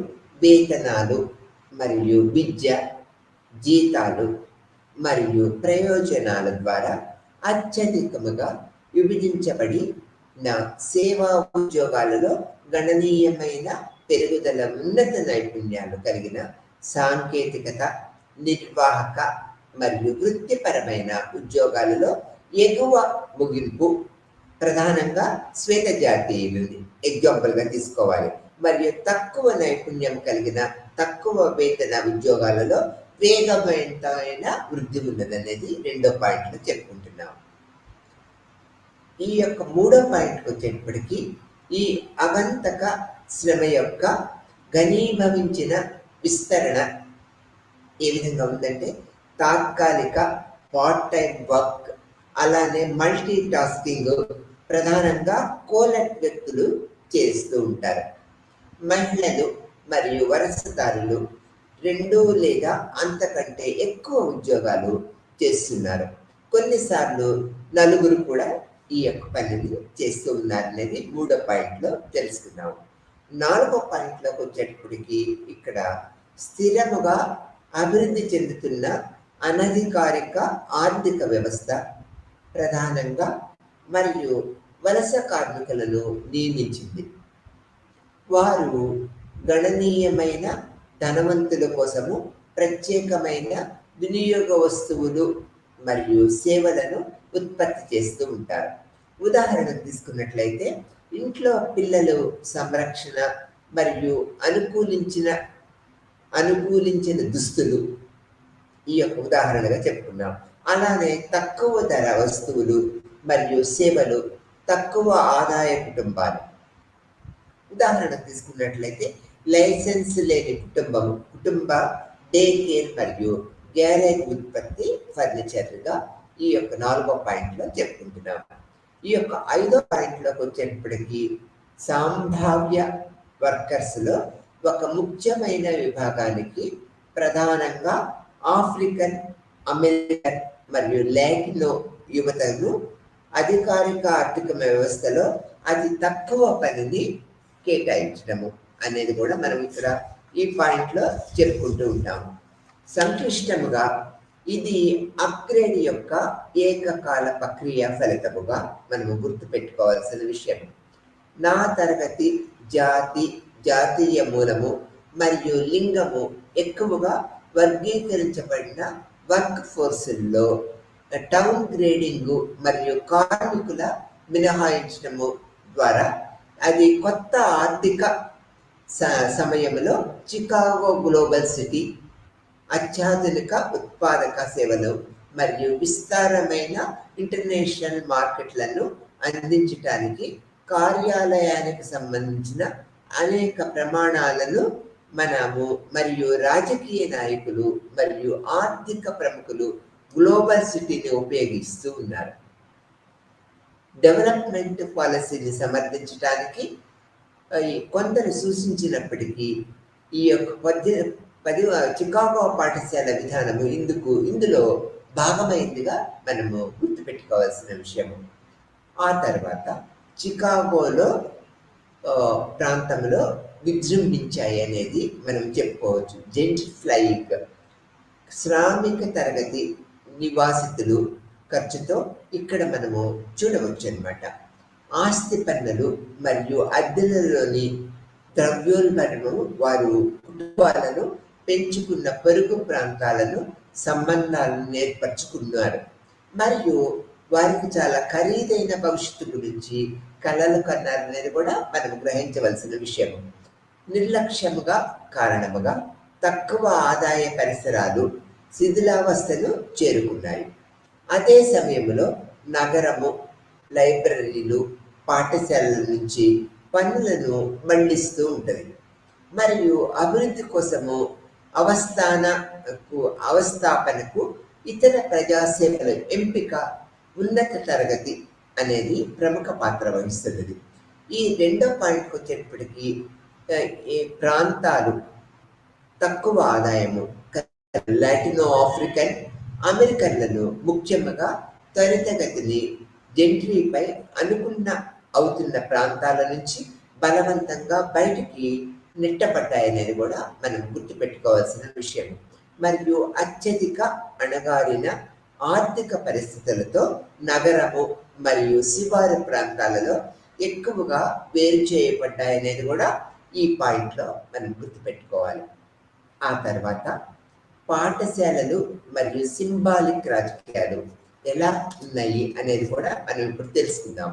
S1: వేతనాలు మరియు విద్య, జీతాలు మరియు ప్రయోజనాల ద్వారా అత్యధికముగా విభజించబడిన సేవా ఉద్యోగాలలో గణనీయమైన పెరుగుదల, ఉన్నత నైపుణ్యాలు కలిగిన సాంకేతికత, నిర్వాహక మరియు వృత్తిపరమైన ఉద్యోగాలలో ఎగువ ముగింపు ప్రధానంగా శ్వేత జాతీయులని ఎగ్జాంపుల్గా తీసుకోవాలి. మరియు తక్కువ నైపుణ్యం కలిగిన తక్కువ వేతన ఉద్యోగాలలో వేగవంతమైన వృద్ధి ఉన్నదనేది రెండో పాయింట్లో చెప్పుకుంటున్నాం. ఈ యొక్క మూడో పాయింట్కి వచ్చేటప్పటికీ ఈ అవంతక శ్రమ యొక్క ఘనీభవించిన విస్తరణ ఏ విధంగా ఉందంటే తాత్కాలిక పార్ట్ టైం వర్క్, అలానే మల్టీ టాస్కింగ్ ప్రధానంగా కోలెట్ వ్యక్తులు చేస్తూ ఉంటారు. మహిళలు మరియు వలసదారులు 2 లేదా అంతకంటే ఎక్కువ ఉద్యోగాలు చేస్తున్నారు. కొన్నిసార్లు నలుగురు కూడా ఈ యొక్క పనిని చేస్తూ ఉన్నారు అనేది మూడో పాయింట్లో తెలుసుకున్నాము. నాలుగో పాయింట్లోకి వచ్చేటప్పటికి ఇక్కడ స్థిరముగా అభివృద్ధి చెందుతున్న అనధికారిక ఆర్థిక వ్యవస్థ ప్రధానంగా మరియు వలస కార్మికులను నియమించింది. వారు గణనీయమైన ధనవంతుల కోసము ప్రత్యేకమైన వినియోగ వస్తువులు మరియు సేవలను ఉత్పత్తి చేస్తూ ఉంటారు. ఉదాహరణకు తీసుకున్నట్లయితే ఇంట్లో పిల్లలు సంరక్షణ మరియు అనుకూలించిన దుస్తులు ఈ యొక్క ఉదాహరణగా చెప్పుకున్నాం. అలానే తక్కువ ధర వస్తువులు మరియు సేవలు తక్కువ ఆదాయ కుటుంబాలు. ఉదాహరణకు తీసుకున్నట్లయితే లైసెన్స్ లేని కుటుంబ డే కేర్ మరియు గ్యారేజ్ ఉత్పత్తి ఫర్నిచర్గా ఈ యొక్క నాలుగో పాయింట్లో చెప్పుకుంటున్నాం. ఈ యొక్క ఐదో పాయింట్లోకి వచ్చేటప్పటికీ సంభావ్య వర్కర్స్లో ఒక ముఖ్యమైన విభాగానికి ప్రధానంగా ఆఫ్రికన్ అమెరికన్ మరియు లాటినో యువతను అధికారిక ఆర్థిక వ్యవస్థలో అతి తక్కువ పనిని కేటాయించడము అనేది కూడా మనం ఇక్కడ ఈ పాయింట్లో చెప్పుకుంటూ ఉంటాము. సంక్లిష్టముగా ఇది అప్గ్రేడ్ యొక్క ఏకకాల ప్రక్రియ ఫలితముగా మనము గుర్తుపెట్టుకోవాల్సిన విషయం. నా తరగతి జాతీయ మూలము మరియు లింగము ఎక్కువగా వర్గీకరించబడిన వర్క్ ఫోర్సుల్లో టౌన్ గ్రేడింగ్ మరియు కార్మికుల మినహాయించడము ద్వారా అది కొత్త ఆర్థిక సమయంలో చికాగో గ్లోబల్ సిటీ అత్యాధునిక ఉత్పాదక సేవలు మరియు విస్తారమైన ఇంటర్నేషనల్ మార్కెట్లను అందించడానికి కార్యాలయానికి సంబంధించిన అనేక ప్రమాణాలను మనము మరియు రాజకీయ నాయకులు మరియు ఆర్థిక ప్రముఖులు గ్లోబల్ సిటీని ఉపయోగిస్తూ ఉన్నారు. డెవలప్మెంట్ పాలసీని సమర్థించడానికి కొందరు సూచించినప్పటికీ ఈ యొక్క చికాగో పాఠశాల విధానము ఇందులో భాగమైందిగా మనము గుర్తుపెట్టుకోవాల్సిన విషయము. ఆ తర్వాత చికాగోలో ప్రాంతంలో విజృంభించాయి అనేది మనం చెప్పుకోవచ్చు. జెంట్రిఫ్లయింగ్ శ్రామిక తరగతి నివాసితులు ఖర్చుతో ఇక్కడ మనము చూడవచ్చు అన్నమాట. ఆస్తి పన్నులు మరియు అద్దెలలోని ద్రవ్యోల్బణము వారు కుటుంబాలను పెంచుకున్న పొరుగు ప్రాంతాలను సంబంధాలను ఏర్పరచుకున్నారు మరియు వారికి చాలా ఖరీదైన భవిష్యత్తు గురించి కలలు కన్నారనేది కూడా మనం గ్రహించవలసిన విషయం. నిర్లక్ష్యముగా కారణముగా తక్కువ ఆదాయ పరిసరాలు శిథిలావస్థను చేరుకున్నాయి. అదే సమయంలో నగరము, లైబ్రరీలు, పాఠశాలల నుంచి పన్నులను మళ్లిస్తూ ఉంటుంది మరియు అభివృద్ధి కోసము అవస్థాపనకు ఇతర ప్రజాసేవల ఎంపిక ఉన్నత తరగతి అనేది ప్రముఖ పాత్ర వహిస్తున్నది. ఈ రెండో పాయింట్కి వచ్చేటప్పటికి ఈ ప్రాంతాలు తక్కువ ఆదాయము లాటినో ఆఫ్రికన్ అమెరికన్లను ముఖ్యంగా త్వరితగతిని జెంట్రీపై అనుకున్న అవుతున్న ప్రాంతాల నుంచి బలవంతంగా బయటికి నెట్టబడ్డాయనేది కూడా మనం గుర్తుపెట్టుకోవాల్సిన విషయం. మరియు అత్యధిక అణగారిన ఆర్థిక పరిస్థితులతో నగరము మరియు శివారు ప్రాంతాలలో ఎక్కువగా వేరు చేయబడ్డాయనేది కూడా ఈ పాయింట్లో మనం గుర్తుపెట్టుకోవాలి. ఆ తర్వాత పాఠశాలలు మరియు సింబాలిక్ రాజకీయాలు ఎలా ఉన్నాయి అనేది కూడా మనం ఇప్పుడు తెలుసుకుందాం.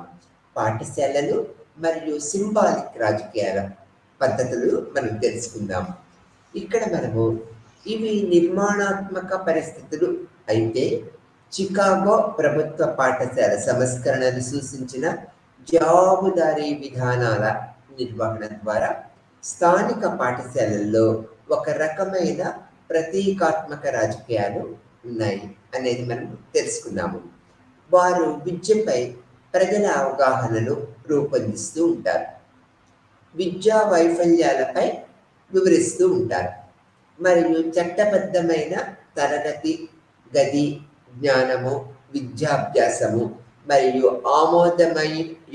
S1: పాఠశాలలు మరియు సింబాలిక్ రాజకీయాల పద్ధతులు మనం తెలుసుకుందాం. ఇక్కడ మనము ఇవి నిర్మాణాత్మక పరిస్థితులు అయితే చికాగో ప్రభుత్వ పాఠశాల సంస్కరణలు సూచించిన జవాబుదారీ విధానాల నిర్వహణ ద్వారా స్థానిక పాఠశాలల్లో ఒక రకమైన ప్రతీకాత్మక రాజకీయాలు ఉన్నాయి అనేది మనం తెలుసుకున్నాము. వారు విద్యపై ప్రజల అవగాహనను రూపొందిస్తూ ఉంటారు, విద్యా వైఫల్యాలపై వివరిస్తూ ఉంటారు మరియు చట్టబద్ధమైన తరగతి గది జ్ఞానము, విద్యాభ్యాసము మరియు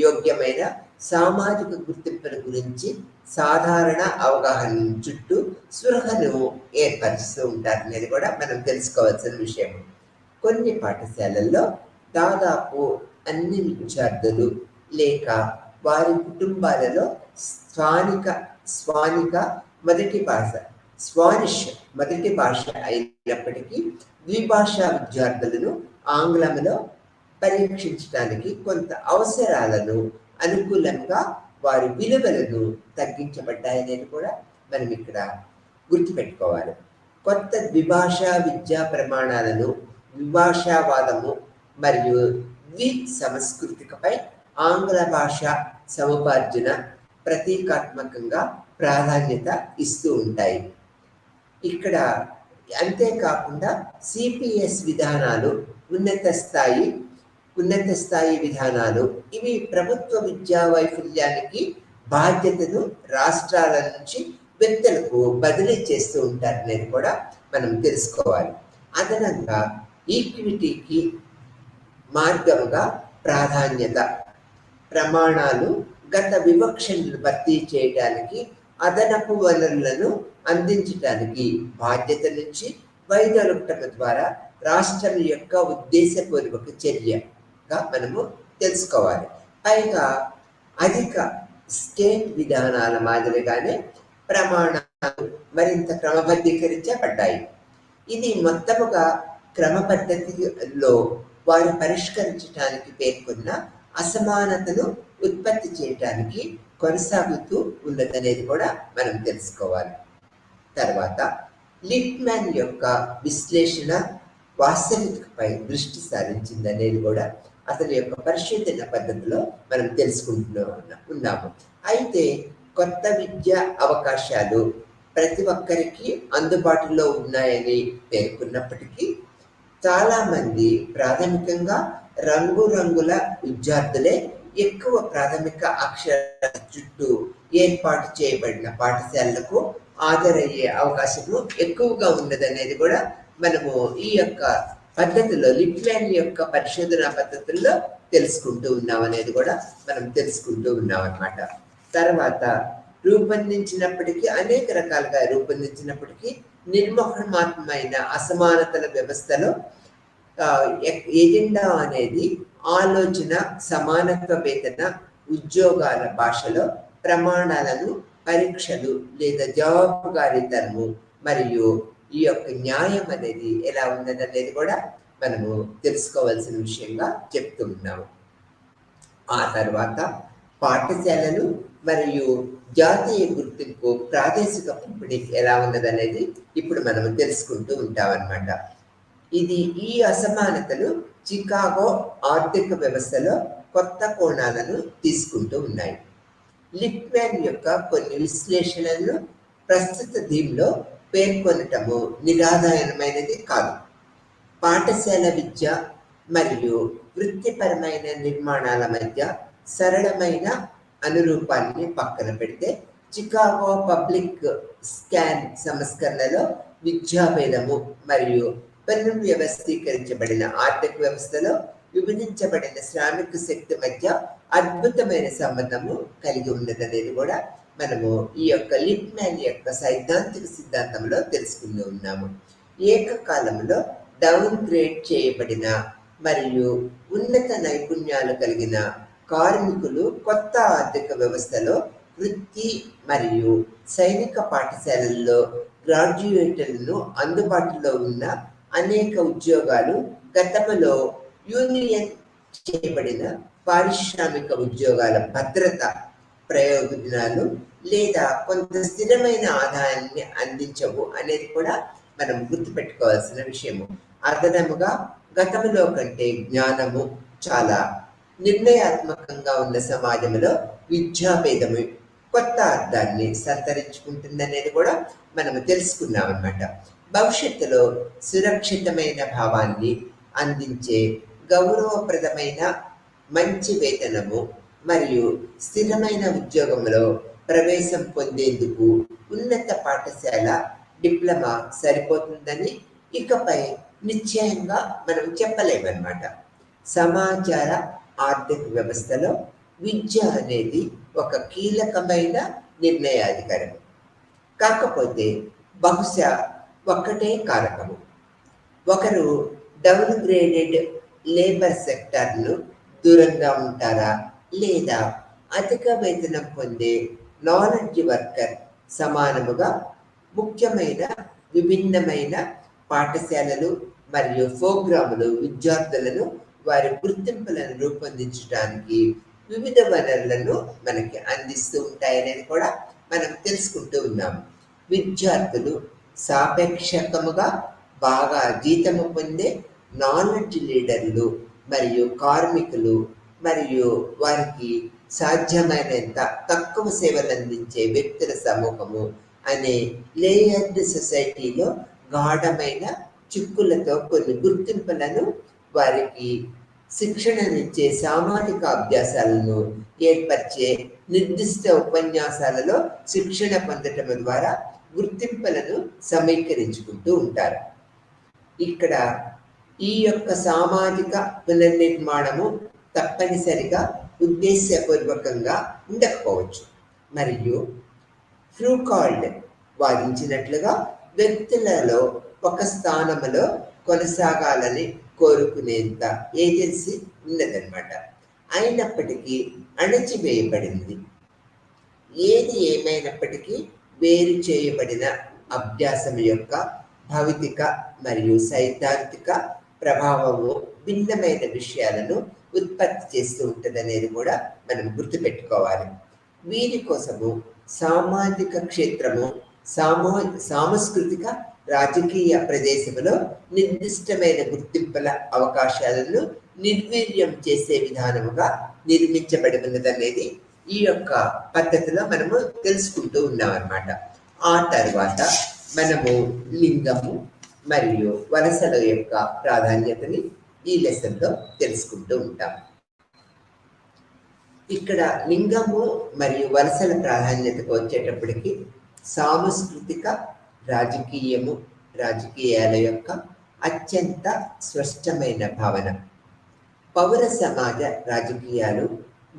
S1: యోగ్యమైన సామాజిక గుర్తింపుల గురించి సాధారణ అవగాహన చుట్టూ స్పృహను ఏర్పరుస్తూ ఉంటారు అనేది కూడా మనం తెలుసుకోవాల్సిన విషయం. కొన్ని పాఠశాలల్లో దాదాపు అన్ని విద్యార్థులు లేక వారి కుటుంబాలలో స్పానిష్ మొదటి భాష అయినప్పటికీ ద్విభాషా విద్యార్థులను ఆంగ్లంలో పరీక్షించడానికి కొంత అవసరాలను అనుకూలంగా వారి విలువలను తగ్గించబడ్డాయనేది కూడా మనం ఇక్కడ గుర్తుపెట్టుకోవాలి. కొత్త ద్విభాషా విద్యా ప్రమాణాలను ద్విభాషావాదము మరియు సంస్కృతికపై ఆంగ్ల భాష సముపార్జన ప్రతీకాత్మకంగా ప్రాధాన్యత ఇస్తూ ఉంటాయి. ఇక్కడ అంతేకాకుండా సిపిఎస్ విధానాలు, ఉన్నత స్థాయి విధానాలు ఇవి ప్రభుత్వ విద్యా వైఫల్యానికి బాధ్యతను రాష్ట్రాల నుంచి వ్యక్తులకు బదిలీ చేస్తూ ఉంటారు అనేది కూడా మనం తెలుసుకోవాలి. అదనంగా ఈక్విటీకి మార్గముగా ప్రాధాన్యత ప్రమాణాలు గత వివక్షలను భర్తీ చేయడానికి అదనపు వనరులను అందించడానికి బాధ్యత నుంచి వైదొలగటం ద్వారా రాష్ట్రం యొక్క ఉద్దేశపూర్వక చర్యగా మనము తెలుసుకోవాలి. పైగా అధిక స్టేట్ విధానాల మాదిరిగానే ప్రమాణాలు మరింత క్రమబద్ధీకరించబడ్డాయి. ఇది మొత్తముగా క్రమ పద్ధతిలో వారు పరిష్కరించడానికి పేర్కొన్న అసమానతను ఉత్పత్తి చేయడానికి కొనసాగుతూ ఉన్నదనేది కూడా మనం తెలుసుకోవాలి. తర్వాత లిట్మాన్ యొక్క విశ్లేషణ వాస్తవికతపై దృష్టి సారించిందనేది కూడా అతని యొక్క పరిశోధన పద్ధతిలో మనం ఉన్నాము. అయితే కొత్త విద్యా అవకాశాలు ప్రతి ఒక్కరికి అందుబాటులో ఉన్నాయని పేర్కొన్నప్పటికీ చాలామంది ప్రాథమికంగా రంగురంగుల విద్యార్థులే ఎక్కువ ప్రాథమిక అక్షరాల చుట్టూ ఏర్పాటు చేయబడిన పాఠశాలలకు హాజరయ్యే అవకాశము ఎక్కువగా ఉన్నదనేది కూడా మనము ఈ యొక్క పద్ధతిలో లిట్మాన్ యొక్క పరిశోధన పద్ధతుల్లో తెలుసుకుంటూ ఉన్నాం అనేది కూడా మనం తెలుసుకుంటూ ఉన్నాం అన్నమాట. తర్వాత రూపొందించినప్పటికీ, అనేక రకాలుగా రూపొందించినప్పటికీ నిర్మోహమాత్మైన అసమానతల వ్యవస్థలో ఎజెండా అనేది ఆలోచన, సమానత్వ వేతన, ఉద్యోగాల భాషలో ప్రమాణాలను, పరీక్షలు లేదా జవాబుదారీతనము మరియు ఈ యొక్క న్యాయం అనేది ఎలా ఉన్నదనేది కూడా మనము తెలుసుకోవాల్సిన విషయంగా చెప్తూ ఉన్నాము. ఆ తర్వాత పాఠశాలలు మరియు జాతీయ గుర్తింపు, ప్రాదేశిక పంపిణీ ఎలా ఉన్నదనేది ఇప్పుడు మనము తెలుసుకుంటూ ఉంటామన్నమాట. ఈ అసమానతలు చికాగో ఆర్థిక వ్యవస్థలో కొత్త కోణాలను తీసుకుంటూ ఉన్నాయి. లిప్మాన్ యొక్క కొన్ని విశ్లేషణలను ప్రస్తుత దీనిలో పేర్కొనటము నిరాధారణమైనది కాదు. పాఠశాల విద్య మరియు వృత్తిపరమైన నిర్మాణాల మధ్య సరళమైన అనురూపాన్ని పక్కన పెడితే, చికాగో పబ్లిక్ స్కాన్ సంస్కరణలో విద్యాభేదము మరియు పునర్వ్యవస్థీకరించబడిన ఆర్థిక వ్యవస్థలో విభజించబడిన శ్రామిక శక్తి మధ్య అద్భుతమైన సంబంధము కలిగి ఉన్నదనేది కూడా మనము ఈ యొక్క లిప్మాన్ యొక్క సైద్ధాంతిక సిద్ధాంతంలో తెలుసుకుంటూ ఉన్నాము. ఏకకాలంలో డౌన్ గ్రేడ్ చేయబడిన మరియు ఉన్నత నైపుణ్యాలు కలిగిన కార్మికులు కొత్త ఆర్థిక వ్యవస్థలో వృత్తి మరియు సైనిక పాఠశాలల్లో గ్రాడ్యుయేట్లను అందుబాటులో ఉన్న అనేక ఉద్యోగాలు గతంలో యూనియన్ చేయబడిన పారిశ్రామిక ఉద్యోగాల భద్రత, ప్రయోజనాలు లేదా కొంత స్థిరమైన ఆదాయాన్ని అందించవు అనేది కూడా మనం గుర్తుపెట్టుకోవాల్సిన విషయము. అదనముగా గతంలో కంటే జ్ఞానము చాలా నిర్ణయాత్మకంగా ఉన్న సమాజంలో విద్యాభేదము కొత్త అర్థాన్ని సంతరించుకుంటుందనేది కూడా మనము తెలుసుకున్నాం అన్నమాట. భవిష్యత్తులో సురక్షితమైన భావాన్ని అందించే గౌరవప్రదమైన మంచి వేతనము మరియు స్థిరమైన ఉద్యోగంలో ప్రవేశం పొందేందుకు ఉన్నత పాఠశాల డిప్లొమా సరిపోతుందని ఇకపై నిశ్చయంగా మనం చెప్పలేమన్నమాట. సమాచార ఆర్థిక వ్యవస్థలో విద్య అనేది ఒక కీలకమైన నిర్ణయాధికారము. కాకపోతే బహుశా ఒక్కటే కారకము. ఒకరు డౌన్ గ్రేడెడ్ లేబర్ సెక్టార్ను దూరంగా ఉంటారా, లేదా అధిక వేతనం పొందే నాలెడ్జ్ వర్కర్ సమానముగా ముఖ్యమైన విభిన్నమైన పాఠశాలలు మరియు ప్రోగ్రాములు విద్యార్థులను వారి గుర్తింపులను రూపొందించడానికి వివిధ వనరులను మనకి అందిస్తూ ఉంటాయనేది కూడా మనం తెలుసుకుంటూ ఉన్నాము. విద్యార్థులు సాపేక్షకముగా బాగా జీతము పొందే నాలెడ్జ్ లీడర్లు మరియు కార్మికులు మరియు వారికి సాధ్యమైనంత తక్కువ సేవలు అందించే వ్యక్తుల సమూహము అనే లేయర్డ్ సొసైటీలో గాఢమైన చిక్కులతో కొన్ని గుర్తింపులను, వారికి శిక్షణనిచ్చే సామాజిక అభ్యాసాలను ఏర్పరిచే నిర్దిష్ట ఉపన్యాసాలలో శిక్షణ పొందటం ద్వారా గుర్తింపులను సమీకరించుకుంటూ ఉంటారు. ఇక్కడ ఈ యొక్క సామాజిక పునర్నిర్మాణము తప్పనిసరిగా ఉద్దేశపూర్వకంగా ఉండకపోవచ్చు. మరియు ఫ్రూకాల్డ్ వాదించినట్లుగా వ్యక్తులలో ఒక స్థానంలో కొనసాగాలని కోరుకునేంత ఏజెన్సీ ఉన్నదన్నమాట. అయినప్పటికీ అణచివేయబడింది. ఏది ఏమైనప్పటికీ వేరు చేయబడిన అభ్యాసం యొక్క భౌతిక మరియు సైద్ధాంతిక ప్రభావము భిన్నమైన విషయాలను ఉత్పత్తి చేస్తూ ఉంటుందనేది కూడా మనం గుర్తుపెట్టుకోవాలి. వీరి కోసము సామాజిక క్షేత్రము సాంస్కృతిక రాజకీయ ప్రదేశంలో నిర్దిష్టమైన గుర్తింపుల అవకాశాలను నిర్వీర్యం చేసే విధానముగా నిర్మించబడి ఉన్నదనేది ఈ యొక్క పద్ధతిలో మనము తెలుసుకుంటూ ఉన్నాం అన్నమాట. ఆ తర్వాత మనము లింగము మరియు వలసల యొక్క ప్రాధాన్యతని ఈ లెసన్లో తెలుసుకుంటూ ఉంటాం. ఇక్కడ లింగము మరియు వలసల ప్రాధాన్యతకు వచ్చేటప్పటికి సాంస్కృతిక రాజకీయాల యొక్క అత్యంత స్పష్టమైన భావన, పౌర సమాజ రాజకీయాలు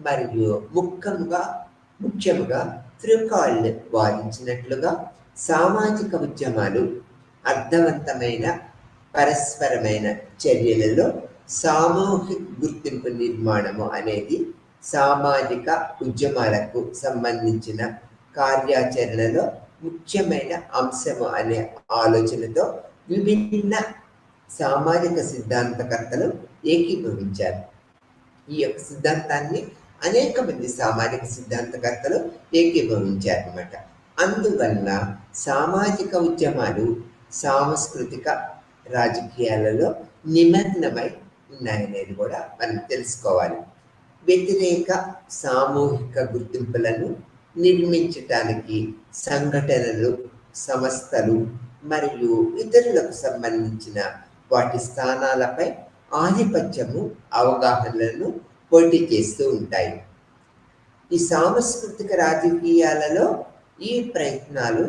S1: మరియు ముఖ్యంగా ఫ్రూకాల్డ్ వాదించినట్లుగా సామాజిక ఉద్యమాలు అర్థవంతమైన పరస్పరమైన చర్యలలో సామూహిక గుర్తింపు నిర్మాణము అనేది సామాజిక ఉద్యమాలకు సంబంధించిన కార్యాచరణలో ముఖ్యమైన అంశము అనే ఆలోచనతో విభిన్న సామాజిక సిద్ధాంతకర్తలు ఏకీభవించారు. ఈ యొక్క సిద్ధాంతాన్ని అనేక మంది సామాజిక సిద్ధాంతకర్తలు ఏకీభవించారు అన్నమాట. అందువల్ల సామాజిక ఉద్యమాలు సాంస్కృతిక రాజకీయాలలో నిమగ్నమై ఉన్నాయనేది కూడా మనం తెలుసుకోవాలి. వ్యతిరేక సామూహిక గుర్తింపులను నిర్మించటానికి సంఘటనలు, సంస్థలు మరియు ఇతరులకు సంబంధించిన వాటి స్థానాలపై ఆధిపత్యము, అవగాహనలను పోటీ చేస్తూ ఉంటాయి. ఈ సాంస్కృతిక రాజకీయాలలో ఈ ప్రయత్నాలు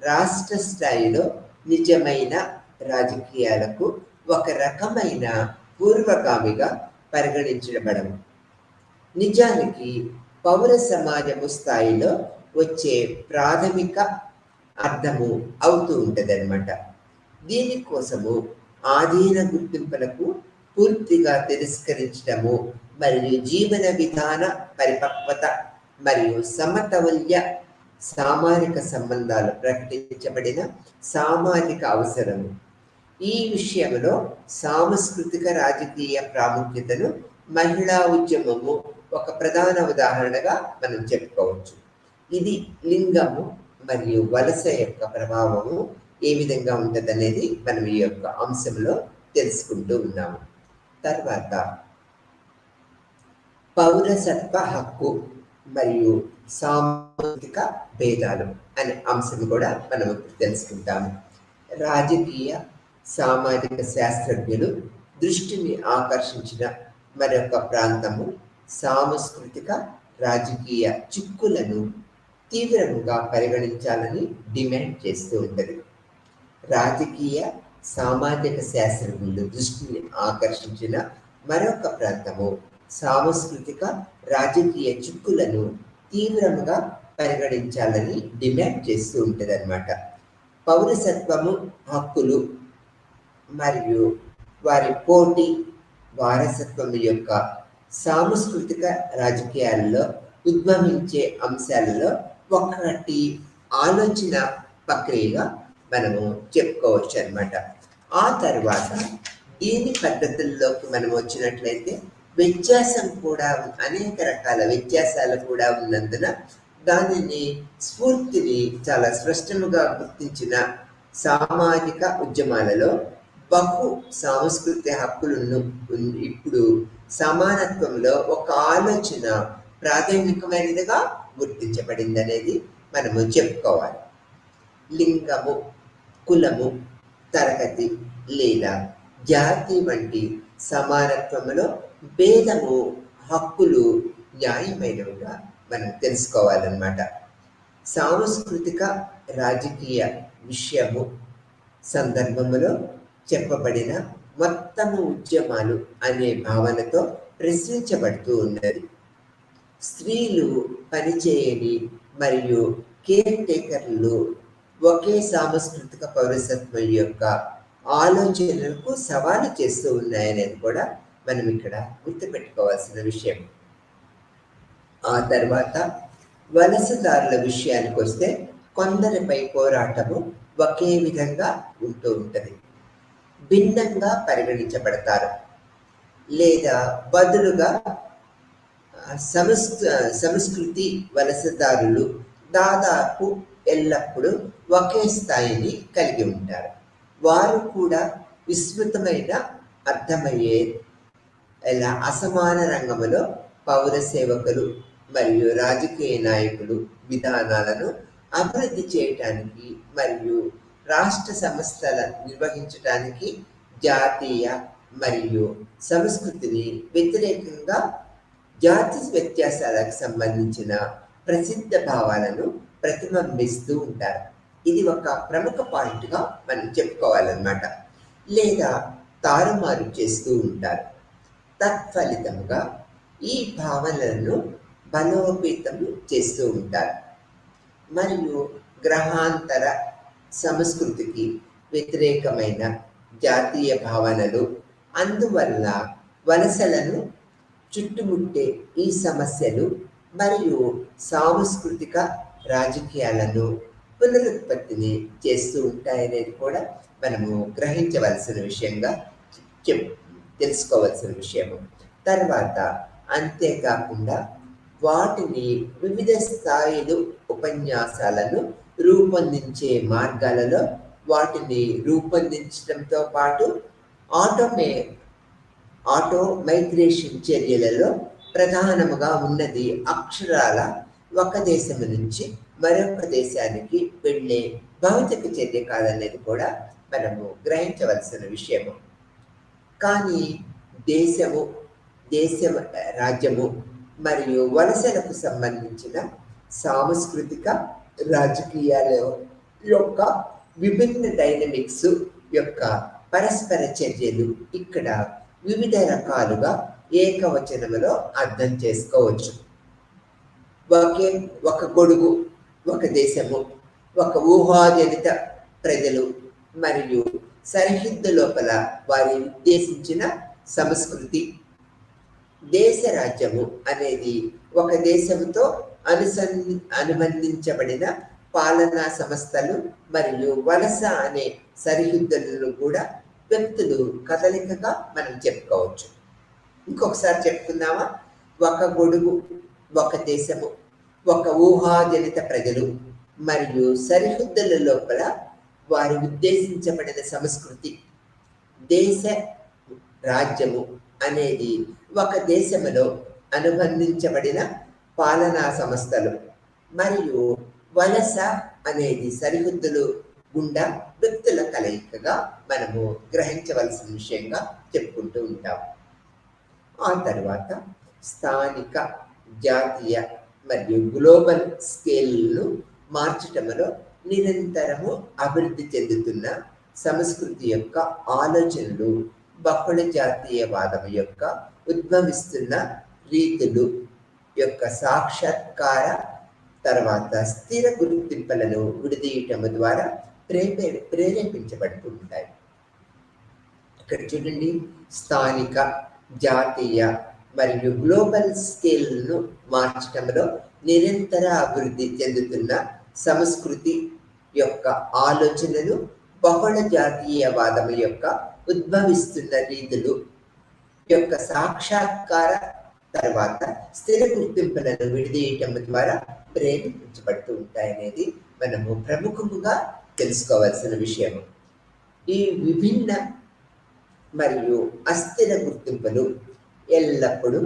S1: రాష్ట్ర స్థాయిలో నిజమైన రాజకీయాలకు ఒక రకమైన పూర్వగామిగా పరిగణించబడము. నిజానికి పౌర సమాజము స్థాయిలో వచ్చే ప్రాథమిక అర్థము అవుతూ ఉంటుంది అన్నమాట. దీనికోసము ఆధీన గుర్తింపులకు పూర్తిగా తిరస్కరించడము మరియు జీవన విధాన పరిపక్వత మరియు సమతౌల్య సామాజిక సంబంధాలు ప్రకటించబడిన సామాజిక అవసరము. ఈ విషయంలో సాంస్కృతిక రాజకీయ ప్రాముఖ్యతను మహిళా ఉద్యమము ఒక ప్రధాన ఉదాహరణగా మనం చెప్పుకోవచ్చు. ఇది లింగము మరియు వలస యొక్క ప్రభావము ఏ విధంగా ఉంటుందనేది మనం ఈ యొక్క అంశంలో తెలుసుకుంటూ ఉన్నాము. తర్వాత పౌరసత్వ హక్కు మరియు సాంస్కృతిక భేదాలు అనే అంశం కూడా మనం తెలుసుకుంటాము. రాజకీయ సామాజిక శాస్త్రజ్ఞులు దృష్టిని ఆకర్షించిన మరొక ప్రాంతము సాంస్కృతిక రాజకీయ చిక్కులను తీవ్రంగా పరిగణించాలని డిమాండ్ చేస్తూ ఉంటుంది. రాజకీయ సామాజిక శాస్త్రజ్ఞులు దృష్టిని ఆకర్షించిన మరొక ప్రాంతము సాంస్కృతిక రాజకీయ చిక్కులను తీవ్రంగా పరిగణించాలని డిమాండ్ చేస్తూ ఉంటుంది అన్నమాట. పౌరసత్వము హక్కులు మరియు వారి పోటీ వారసత్వం యొక్క సాంస్కృతిక రాజకీయాల్లో ఉద్భవించే అంశాలలో ఒకటి ఆలోచన ప్రక్రియగా మనము చెప్పుకోవచ్చు అన్నమాట. ఆ తర్వాత దీని పద్ధతుల్లోకి మనం వచ్చినట్లయితే వ్యత్యాసం కూడా అనేక రకాల వ్యత్యాసాలు కూడా ఉన్నందున దానిని స్ఫూర్తిని చాలా స్పష్టంగా గుర్తించిన సామాజిక ఉద్యమాలలో బహు సాంస్కృతిక హక్కులను ఇప్పుడు సమానత్వంలో ఒక ఆలోచన ప్రాథమికమైనదిగా గుర్తించబడింది అనేది మనము చెప్పుకోవాలి. లింగము, కులము, తరగతి లేదా జాతి వంటి సమానత్వంలో భేదము హక్కులు న్యాయమైనవిగా మనం తెలుసుకోవాలన్నమాట. సాంస్కృతిక రాజకీయ విషయము సందర్భంలో చెప్పబడిన మొత్తము ఉద్యమాలు అనే భావనతో ప్రశ్నించబడుతూ ఉన్నది. స్త్రీలు పనిచేయని మరియు కేర్ టేకర్లు ఒకే సాంస్కృతిక పౌరసత్వం యొక్క ఆలోచనలకు సవాలు చేస్తూ ఉన్నాయనేది కూడా మనం ఇక్కడ గుర్తుపెట్టుకోవాల్సిన విషయం. ఆ తర్వాత వలసదారుల విషయానికి వస్తే కొందరిపై పోరాటము ఒకే విధంగా ఉంటూ ఉంటుంది. భిన్నంగా పరిగణించబడతారు లేదా బదులుగా సంస్కృతి వలసదారులు దాదాపు ఎల్లప్పుడూ ఒకే స్థాయిని కలిగి ఉంటారు. వారు కూడా విస్తృతమైన అర్థమయ్యే అసమాన రంగంలో పౌర సేవకులు మరియు రాజకీయ నాయకులు విధానాలను అభివృద్ధి చేయటానికి మరియు రాష్ట్ర సంస్థల నిర్వహించడానికి జాతీయ మరియు సంస్కృతిని వ్యతిరేకంగా జాతి వ్యత్యాసాలకు సంబంధించిన ప్రసిద్ధ భావాలను ప్రతిబింబిస్తూ ఉంటారు. ఇది ఒక ప్రముఖ పాయింట్గా మనం చెప్పుకోవాలన్నమాట. లేదా తారుమారు చేస్తూ ఉంటారు. తత్ఫలితంగా ఈ భావనలను బలోపేతం చేస్తూ ఉంటారు. మరియు గ్రహాంతర సంస్కృతికి వ్యతిరేకమైన జాతీయ భావనలు, అందువల్ల వలసలను చుట్టుముట్టే ఈ సమస్యలు మరియు సాంస్కృతిక రాజకీయాలను పునరుత్పత్తిని చేస్తూ ఉంటాయనేది కూడా మనము గ్రహించవలసిన విషయంగా తెలుసుకోవాల్సిన విషయము. తర్వాత అంతేకాకుండా వాటిని వివిధ స్థాయిలు ఉపన్యాసాలను రూపొందించే మార్గాలలో వాటిని రూపొందించడంతో పాటు ఆటో మైగ్రేషన్ చర్యలలో ప్రధానముగా ఉన్నది అక్షరాల ఒక దేశం నుంచి మరొక దేశానికి వెళ్ళే భౌతిక చర్య కాదనేది కూడా మనము గ్రహించవలసిన విషయము. కానీ రాజ్యము మరియు వలసలకు సంబంధించిన సాంస్కృతిక రాజకీయాల యొక్క విభిన్న డైనమిక్స్ యొక్క పరస్పర చర్యలు ఇక్కడ వివిధ రకాలుగా ఏకవచనములో అర్థం చేసుకోవచ్చు. ఒక గొడుగు, ఒక దేశము, ఒక ఊహాజనిత ప్రజలు మరియు సరిహద్దు లోపల వారి ఉద్దేశించిన సంస్కృతి. దేశ రాజ్యము అనేది ఒక దేశంతో అనుబంధించబడిన పాలనా సంస్థలు మరియు వలస అనే సరిహద్దులను కూడా వ్యక్తులు కదలికగా మనం చెప్పుకోవచ్చు. ఇంకొకసారి చెప్పుకుందామా? ఒక గొడుగు, ఒక దేశము, ఒక ఊహాజనిత ప్రజలు మరియు సరిహద్దుల లోపల వారి ఉద్దేశించబడిన సంస్కృతి. దేశ రాజ్యము అనేది ఒక దేశములో అనుబంధించబడిన పాలనా సంస్థలు మరియు వలస అనేది సరిహద్దులు గుండా వ్యక్తుల కలయికగా మనము గ్రహించవలసిన విషయంగా చెప్పుకుంటూ ఉంటాం. ఆ తర్వాత స్థానిక, జాతీయ మరియు గ్లోబల్ స్కేల్ను మార్చటంలో నిరంతరము అభివృద్ధి చెందుతున్న సంస్కృతి యొక్క ఆలోచనలు, బహుళ జాతీయవాదం యొక్క ఉద్భవిస్తున్న రీతులు యొక్క సాక్షాత్కార తర్వాత స్థిర గుర్తింపులను విడదీయటం ద్వారా ప్రేరేపించబడుతూ ఉంటాయి. ఇక్కడ చూడండి, స్థానిక, జాతీయ మరియు గ్లోబల్ స్కేల్ను మార్చడంలో నిరంతర అభివృద్ధి చెందుతున్న సంస్కృతి యొక్క ఆలోచనలు, బహుళ జాతీయవాదం యొక్క ఉద్భవిస్తున్న రీతులు యొక్క సాక్షాత్కార తర్వాత స్థిర గుర్తింపులను విడదీయటం ద్వారా ప్రేరేపించబడుతూ ఉంటాయనేది మనము ప్రముఖముగా తెలుసుకోవాల్సిన విషయము. ఈ విభిన్న మరియు అస్థిర గుర్తింపులు ఎల్లప్పుడూ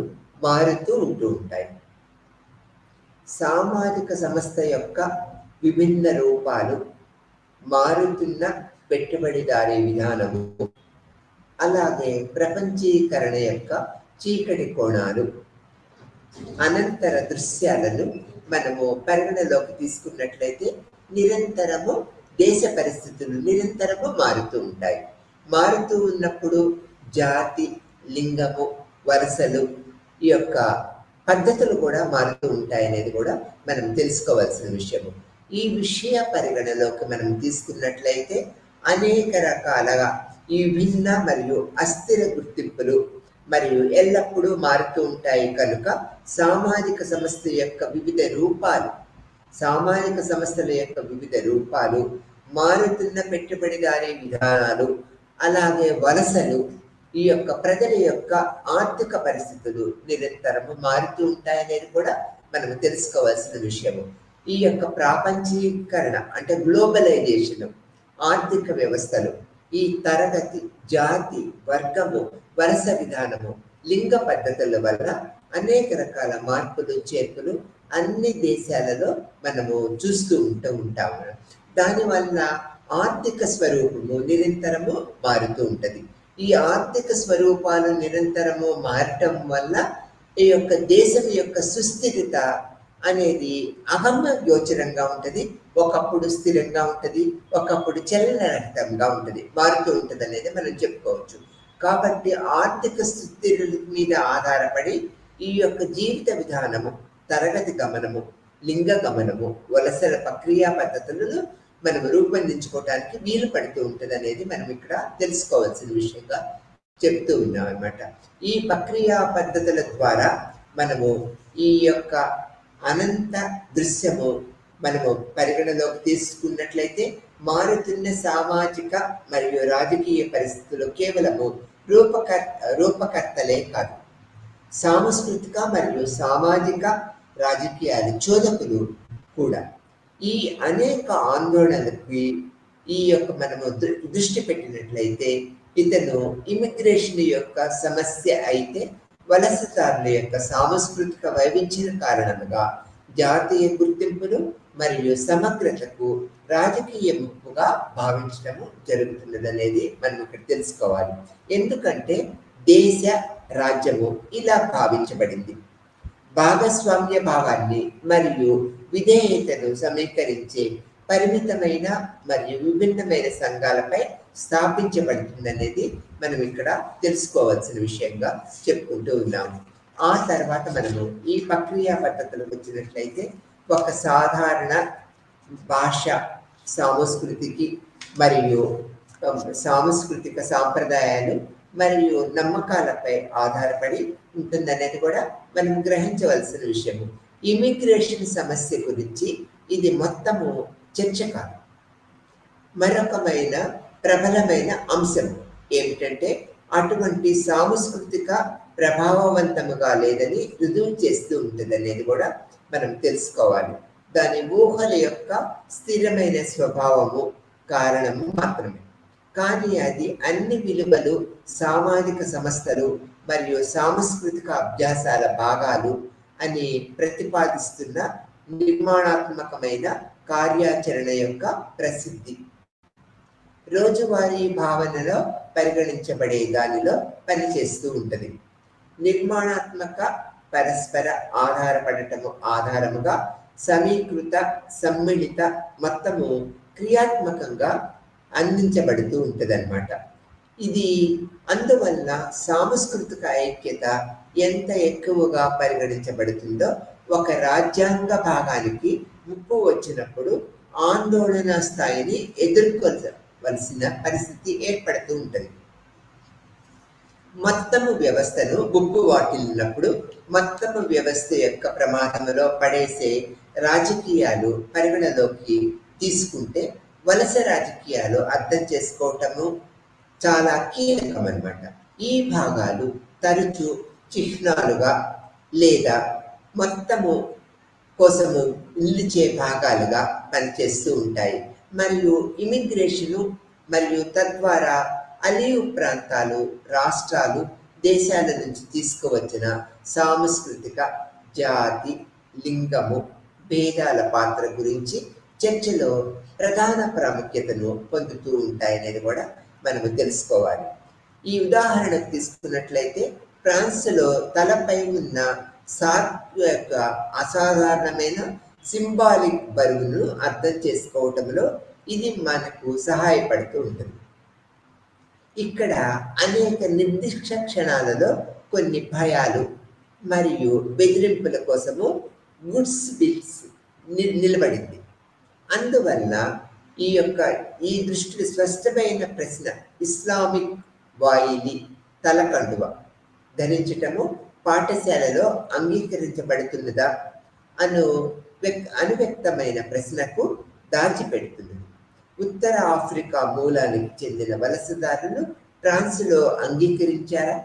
S1: మారుతూ ఉంటూ ఉంటాయి. సామాజిక సంస్థ యొక్క విభిన్న రూపాలు, మారుతున్న పెట్టుబడిదారీ విధానము, అలాగే ప్రపంచీకరణ యొక్క చీకటి కోణాలు, అనంతర దృశ్యాలను మనము పరిగణలోకి తీసుకున్నట్లయితే నిరంతరము దేశ పరిస్థితులు నిరంతరము మారుతూ ఉంటాయి. మారుతూ ఉన్నప్పుడు జాతి, లింగము, వలసలు ఈ యొక్క పద్ధతులు కూడా మారుతూ ఉంటాయనేది కూడా మనం తెలుసుకోవాల్సిన విషయము. ఈ విషయ పరిగణలోకి మనం తీసుకున్నట్లయితే అనేక రకాలుగా ఈ భిన్న మరియు అస్థిర గుర్తింపులు మరియు ఎల్లప్పుడూ మారుతూ ఉంటాయి కనుక సామాజిక సంస్థల యొక్క వివిధ రూపాలు, మారుతున్న పెట్టుబడిదారీ విధానాలు, అలాగే వలసలు, ఈ యొక్క ప్రజల యొక్క ఆర్థిక పరిస్థితులు నిరంతరము మారుతూ ఉంటాయనేది కూడా మనం తెలుసుకోవాల్సిన విషయము. ఈ యొక్క ప్రాపంచీకరణ అంటే గ్లోబలైజేషన్, ఆర్థిక వ్యవస్థలు, ఈ తరగతి, జాతి, వర్గము, వలస విధానము, లింగ పద్ధతుల వల్ల అనేక రకాల మార్పులు, చేర్పులు అన్ని దేశాలలో మనము చూస్తూ ఉంటాము. దానివల్ల ఆర్థిక స్వరూపము నిరంతరము మారుతూ ఉంటుంది. ఈ ఆర్థిక స్వరూపాలు నిరంతరము మారటం వల్ల ఈ యొక్క దేశం యొక్క సుస్థిరత అనేది అగమ్య గోచరంగా ఉంటుంది. ఒకప్పుడు స్థిరంగా ఉంటుంది, ఒకప్పుడు చలనరహితంగా ఉంటుంది, మారుతూ ఉంటుంది అనేది మనం చెప్పుకోవచ్చు. కాబట్టి ఆర్థిక స్థితిల మీద ఆధారపడి ఈ యొక్క జీవిత విధానము, తరగతి గమనము, లింగ గమనము, వలసల ప్రక్రియా పద్ధతులను మనం రూపొందించుకోవడానికి వీలు పడుతూ ఉంటుంది అనేది మనం ఇక్కడ తెలుసుకోవాల్సిన విషయంగా చెప్తూ ఉన్నాం అన్నమాట. ఈ ప్రక్రియా పద్ధతుల ద్వారా మనము ఈ యొక్క అనంత దృశ్యము మనము పరిగణలోకి తీసుకున్నట్లయితే మారుతున్న సామాజిక మరియు రాజకీయ పరిస్థితులు కేవలము రూపకర్తలే కాదు, సాంస్కృతిక మరియు సామాజిక రాజకీయాలు చోదకులు కూడా. ఈ అనేక ఆందోళనలకి ఈ యొక్క మనము దృష్టి పెట్టినట్లయితే ఇతను ఇమిగ్రేషన్ యొక్క సమస్య అయితే వలసదారుల యొక్క సాంస్కృతిక వైవిధ్యం కారణంగా జాతీయ గుర్తింపును మరియు సమగ్రతకు రాజకీయ ముప్పుగా భావించడము జరుగుతున్నది అనేది మనం ఇక్కడ తెలుసుకోవాలి. ఎందుకంటే దేశ రాజ్యము ఇలా భావించబడింది. భాగస్వామ్య భావాన్ని మరియు విధేయతను సమీకరించే పరిమితమైన మరియు విభిన్నమైన సంఘాలపై స్థాపించబడుతుందనేది మనం ఇక్కడ తెలుసుకోవాల్సిన విషయంగా చెప్పుకుంటూ ఉన్నాము. ఆ తర్వాత మనము ఈ ప్రక్రియా పద్ధతులకు వచ్చినట్లయితే ఒక సాధారణ భాష సంస్కృతికి మరియు సాంస్కృతిక సాంప్రదాయాలు మరియు నమ్మకాలపై ఆధారపడి ఉంటుందనేది కూడా మనం గ్రహించవలసిన విషయము. ఇమిగ్రేషన్ సమస్య గురించి ఇది మొత్తము చర్చ కాదు, మరొకమైన ప్రబలమైన అంశం ఏమిటంటే అటువంటి సాంస్కృతిక ప్రభావవంతముగా లేదని రుజువు చేస్తూ ఉంటుంది అనేది కూడా మనం తెలుసుకోవాలి. దాని ఊహల యొక్క స్థిరమైన స్వభావము కారణము మాత్రమే, కానీ అది అన్ని విలువలు, సామాజిక సంస్థలు మరియు సాంస్కృతిక అభ్యాసాల భాగాలు అని ప్రతిపాదిస్తున్న నిర్మాణాత్మకమైన కార్యాచరణ యొక్క ప్రసిద్ధి. రోజువారీ భావనలో పరిగణించబడే దానిలో పనిచేస్తూ ఉంటుంది. నిర్మాణాత్మక పరస్పర ఆధారపడటము ఆధారముగా సమీకృత సమ్మిళిత మొత్తము క్రియాత్మకంగా అందించబడుతూ ఉంటుంది అన్నమాట. ఇది అందువల్ల సాంస్కృతిక ఐక్యత ఎంత ఎక్కువగా పరిగణించబడుతుందో ఒక రాజ్యాంగ భాగానికి ముప్పు వచ్చినప్పుడు ఆందోళన స్థాయిని ఎదుర్కోవలసిన పరిస్థితి ఏర్పడుతూ ఉంటుంది. మొత్తము వ్యవస్థను ముప్పు వాటిల్లినప్పుడు మొత్తము వ్యవస్థ యొక్క ప్రమాదంలో పడేసే రాజకీయాలు పరిగణలోకి తీసుకుంటే వలస రాజకీయాలు అర్థం చేసుకోవటము చాలా కీలకం అన్నమాట. ఈ భాగాలు తరచూ చిహ్నాలుగా లేదా మొత్తము కోసము నిలిచే భాగాలుగా పనిచేస్తూ ఉంటాయి. మరియు ఇమిగ్రేషను మరియు తద్వారా అలీవ్ ప్రాంతాలు, రాష్ట్రాలు, దేశాల నుంచి తీసుకువచ్చిన సాంస్కృతిక, జాతి, లింగము భేదాల పాత్ర గురించి చర్చలో ప్రధాన ప్రాముఖ్యతను పొందుతూ ఉంటాయనేది కూడా మనము తెలుసుకోవాలి. ఈ ఉదాహరణ తీసుకున్నట్లయితే ఫ్రాన్స్లో తలపై ఉన్న సార్క్ యొక్క అసాధారణమైన సింబాలిక్ బరువును అర్థం చేసుకోవటంలో ఇది మనకు సహాయపడుతూ ఉంటుంది. ఇక్కడ అనేక నిర్దిష్ట క్షణాలలో కొన్ని భయాలు మరియు బెదిరింపుల కోసము గుడ్స్ బిల్స్ నిలబడింది. అందువల్ల ఈ దృష్టి స్పష్టమైన ప్రశ్న, ఇస్లామిక్ వాయిలి తలకండువ ధరించటము పాఠశాలలో అంగీకరించబడుతున్నదా అనువ్యక్తమైన ప్రశ్నకు దాచిపెడుతున్నది. ఉత్తర ఆఫ్రికా మూలానికి చెందిన వలసదారులు ఫ్రాన్స్లో అంగీకరించారా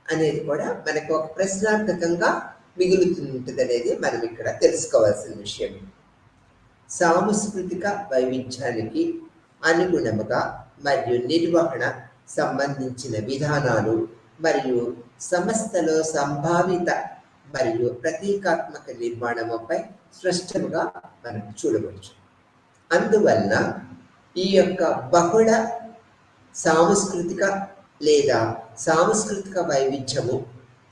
S1: అనేది కూడా మనకు ఒక ప్రశ్నార్థకంగా మిగులుతుంటుంది అనేది మనం ఇక్కడ తెలుసుకోవాల్సిన విషయం. సాంస్కృతిక వైవిధ్యానికి అనుగుణముగా మరియు నిర్వహణ సంబంధించిన విధానాలు మరియు సంస్థలో సంభావిత మరియు ప్రతీకాత్మక నిర్మాణంపై స్పష్టంగా మనం చూడవచ్చు. అందువల్ల ఈ యొక్క బహుళ సాంస్కృతిక లేదా సాంస్కృతిక వైవిధ్యము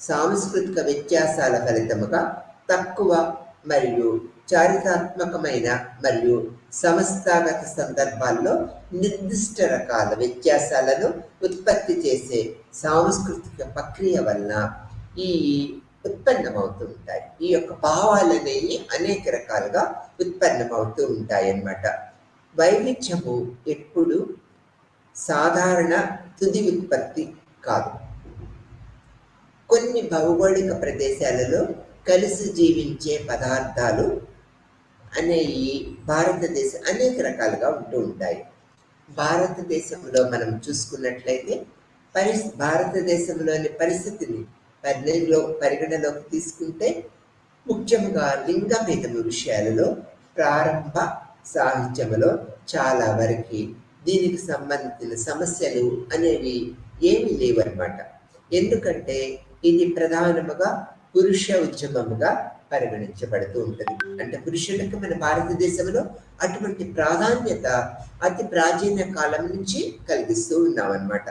S1: సాంస్కృతిక వ్యత్యాసాల ఫలితముగా తక్కువ మరియు చారిత్రాత్మకమైన మరియు సంస్థాగత సందర్భాల్లో నిర్దిష్ట రకాల వ్యత్యాసాలను ఉత్పత్తి చేసే సాంస్కృతిక ప్రక్రియ వలన ఈ ఉత్పన్నమవుతూ ఉంటాయి. ఈ యొక్క భావాలు అనేవి అనేక రకాలుగా ఉత్పన్నమవుతూ ఉంటాయి అన్నమాట. వైవిధ్యము ఎప్పుడు సాధారణ తుది ఉత్పత్తి కాదు. కొన్ని భౌగోళిక ప్రదేశాలలో కలిసి జీవించే పదార్థాలు అనేవి భారతదేశం అనేక రకాలుగా ఉంటూ ఉంటాయి. భారతదేశంలో మనం చూసుకున్నట్లయితే భారతదేశంలోని పరిస్థితిని పరిగణలోకి తీసుకుంటే ముఖ్యంగా లింగభేదము విషయాలలో ప్రారంభ సాహిత్యంలో చాలా వరకు దీనికి సంబంధించిన సమస్యలు అనేవి ఏమీ లేవన్నమాట. ఎందుకంటే ఇది ప్రధానముగా పురుష ఉద్యమముగా పరిగణించబడుతూ ఉంటుంది. అంటే పురుషులకు మన భారతదేశంలో అటువంటి ప్రాధాన్యత అతి ప్రాచీన కాలం నుంచి కలిగిస్తూ ఉన్నామన్నమాట.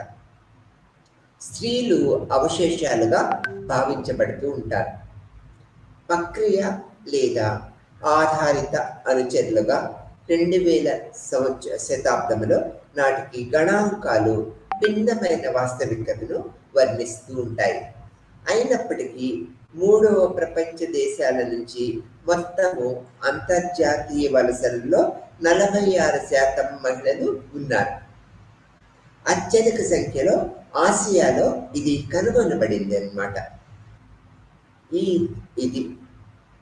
S1: స్త్రీలు అవశేషాలుగా భావించబడుతూ ఉంటారు. ప్రక్రియ లేదా ఆధారిత అనుచరులుగా 2000 శతాబ్దంలో నాటికి గణాంకాలు భిన్నమైన వాస్తవికతను వర్ణిస్తూ ఉంటాయి. అయినప్పటికీ 3వ ప్రపంచ దేశాల నుంచి మొత్తము అంతర్జాతీయ వలసలలో 46% మహిళలు ఉన్నారు. అత్యధిక సంఖ్యలో ఆసియాలో ఇది కనుగొనబడింది అన్నమాట. ఇది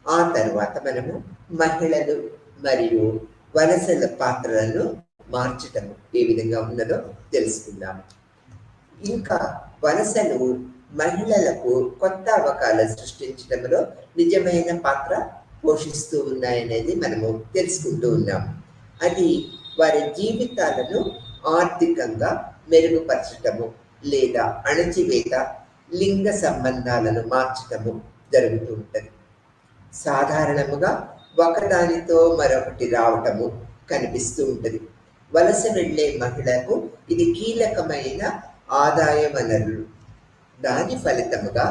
S1: ఆ తర్వాత మనము మహిళలు మరియు వలసల పాత్రలను మార్చటం ఏ విధంగా ఉన్నదో తెలుసుకుందాము. ఇంకా వలసలు మహిళలకు కొత్త అవకాశాలు సృష్టించడంలో నిజమైన పాత్ర పోషిస్తూ ఉన్నాయనేది మనము తెలుసుకుంటూ ఉన్నాము. అది వారి జీవితాలను ఆర్థికంగా మెరుగుపరచటము లేదా అణచివేత లింగ సంబంధాలను మార్చటము జరుగుతూ ఉంటుంది. సాధారణముగా ఒకదానితో మరొకటి రావటము కనిపిస్తూ ఉంటుంది. వలస వెళ్లే మహిళకు ఇది కీలకమైన ఆదాయ వనరులు. దాని ఫలితముగా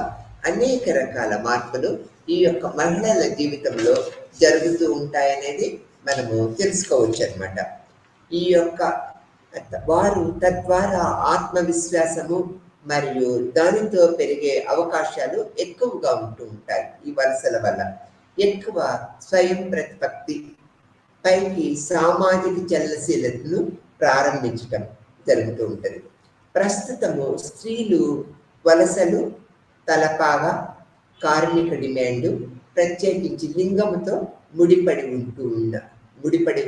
S1: అనేక రకాల మార్పులు ఈ యొక్క మహిళల జీవితంలో జరుగుతూ ఉంటాయనేది మనము తెలుసుకోవచ్చు అన్నమాట. ఈ యొక్క వారు తద్వారా ఆత్మవిశ్వాసము మరియు దానితో పెరిగే అవకాశాలు ఎక్కువగా ఉంటూ ఉంటాయి. ఈ వలసల వల్ల ఎక్కువ స్వయం ప్రతిపత్తి పైకి సామాజిక చలనశీలతను ప్రారంభించటం జరుగుతూ ఉంటుంది. ప్రస్తుతము స్త్రీలు వలసలు తలపాగా కార్మిక డిమాండ్ ప్రత్యేకించి లింగముతో ముడిపడి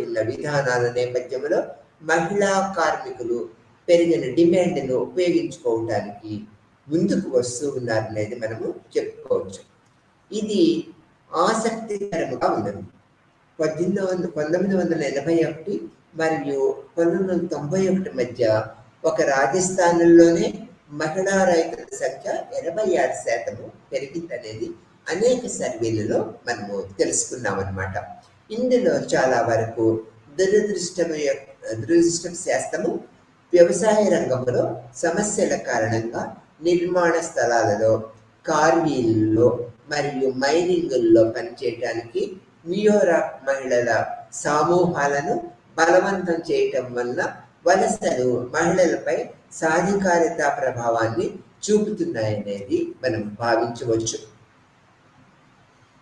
S1: ఉన్న విధానాల నేపథ్యంలో మహిళా కార్మికులు పెరిగిన డిమాండ్ను ఉపయోగించుకోవడానికి ముందుకు వస్తూ ఉన్నారనేది మనము చెప్పుకోవచ్చు. ఇది ఆసక్తికరంగా ఉన్నది. 1981 మరియు 1991 మధ్య ఒక రాజస్థాన్లోనే మహిళా రైతుల సంఖ్య 86% పెరిగిందనేది అనేక సర్వేలలో మనము తెలుసుకున్నామన్నమాట. ఇందులో చాలా వరకు దురదృష్టశాస్తము వ్యవసాయ రంగంలో సమస్యల కారణంగా నిర్మాణ స్థలాలలో, కార్మికుల్లో మరియు మైనింగుల్లో పనిచేయడానికి న్యూయార్క్ మహిళల సమూహాలను బలవంతం చేయటం వల్ల వలసలు మహిళలపై సాధికారిత ప్రభావాన్ని చూపుతున్నాయనేది మనం భావించవచ్చు.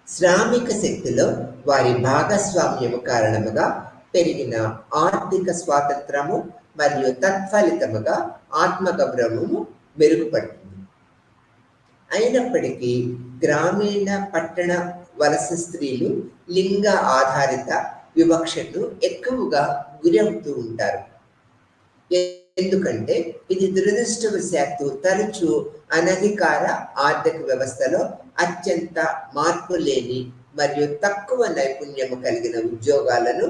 S1: శ్రామిక శక్తిలో వారి భాగస్వామ్యము కారణముగా పెరిగిన ఆర్థిక స్వాతంత్రము మరియు తత్ఫలితముగా ఆత్మగౌరవము మెరుగుపడుతుంది. అయినప్పటికీ గ్రామీణ పట్టణ వలస స్త్రీలు లింగ ఆధారిత వివక్షకు ఎక్కువగా గురవుతూ ఉంటారు. ఎందుకంటే ఇది దురదృష్టవశాత్తు తరచూ అనధికార ఆర్థిక వ్యవస్థలో అత్యంత మార్పు లేని మరియు తక్కువ నైపుణ్యము కలిగిన ఉద్యోగాలను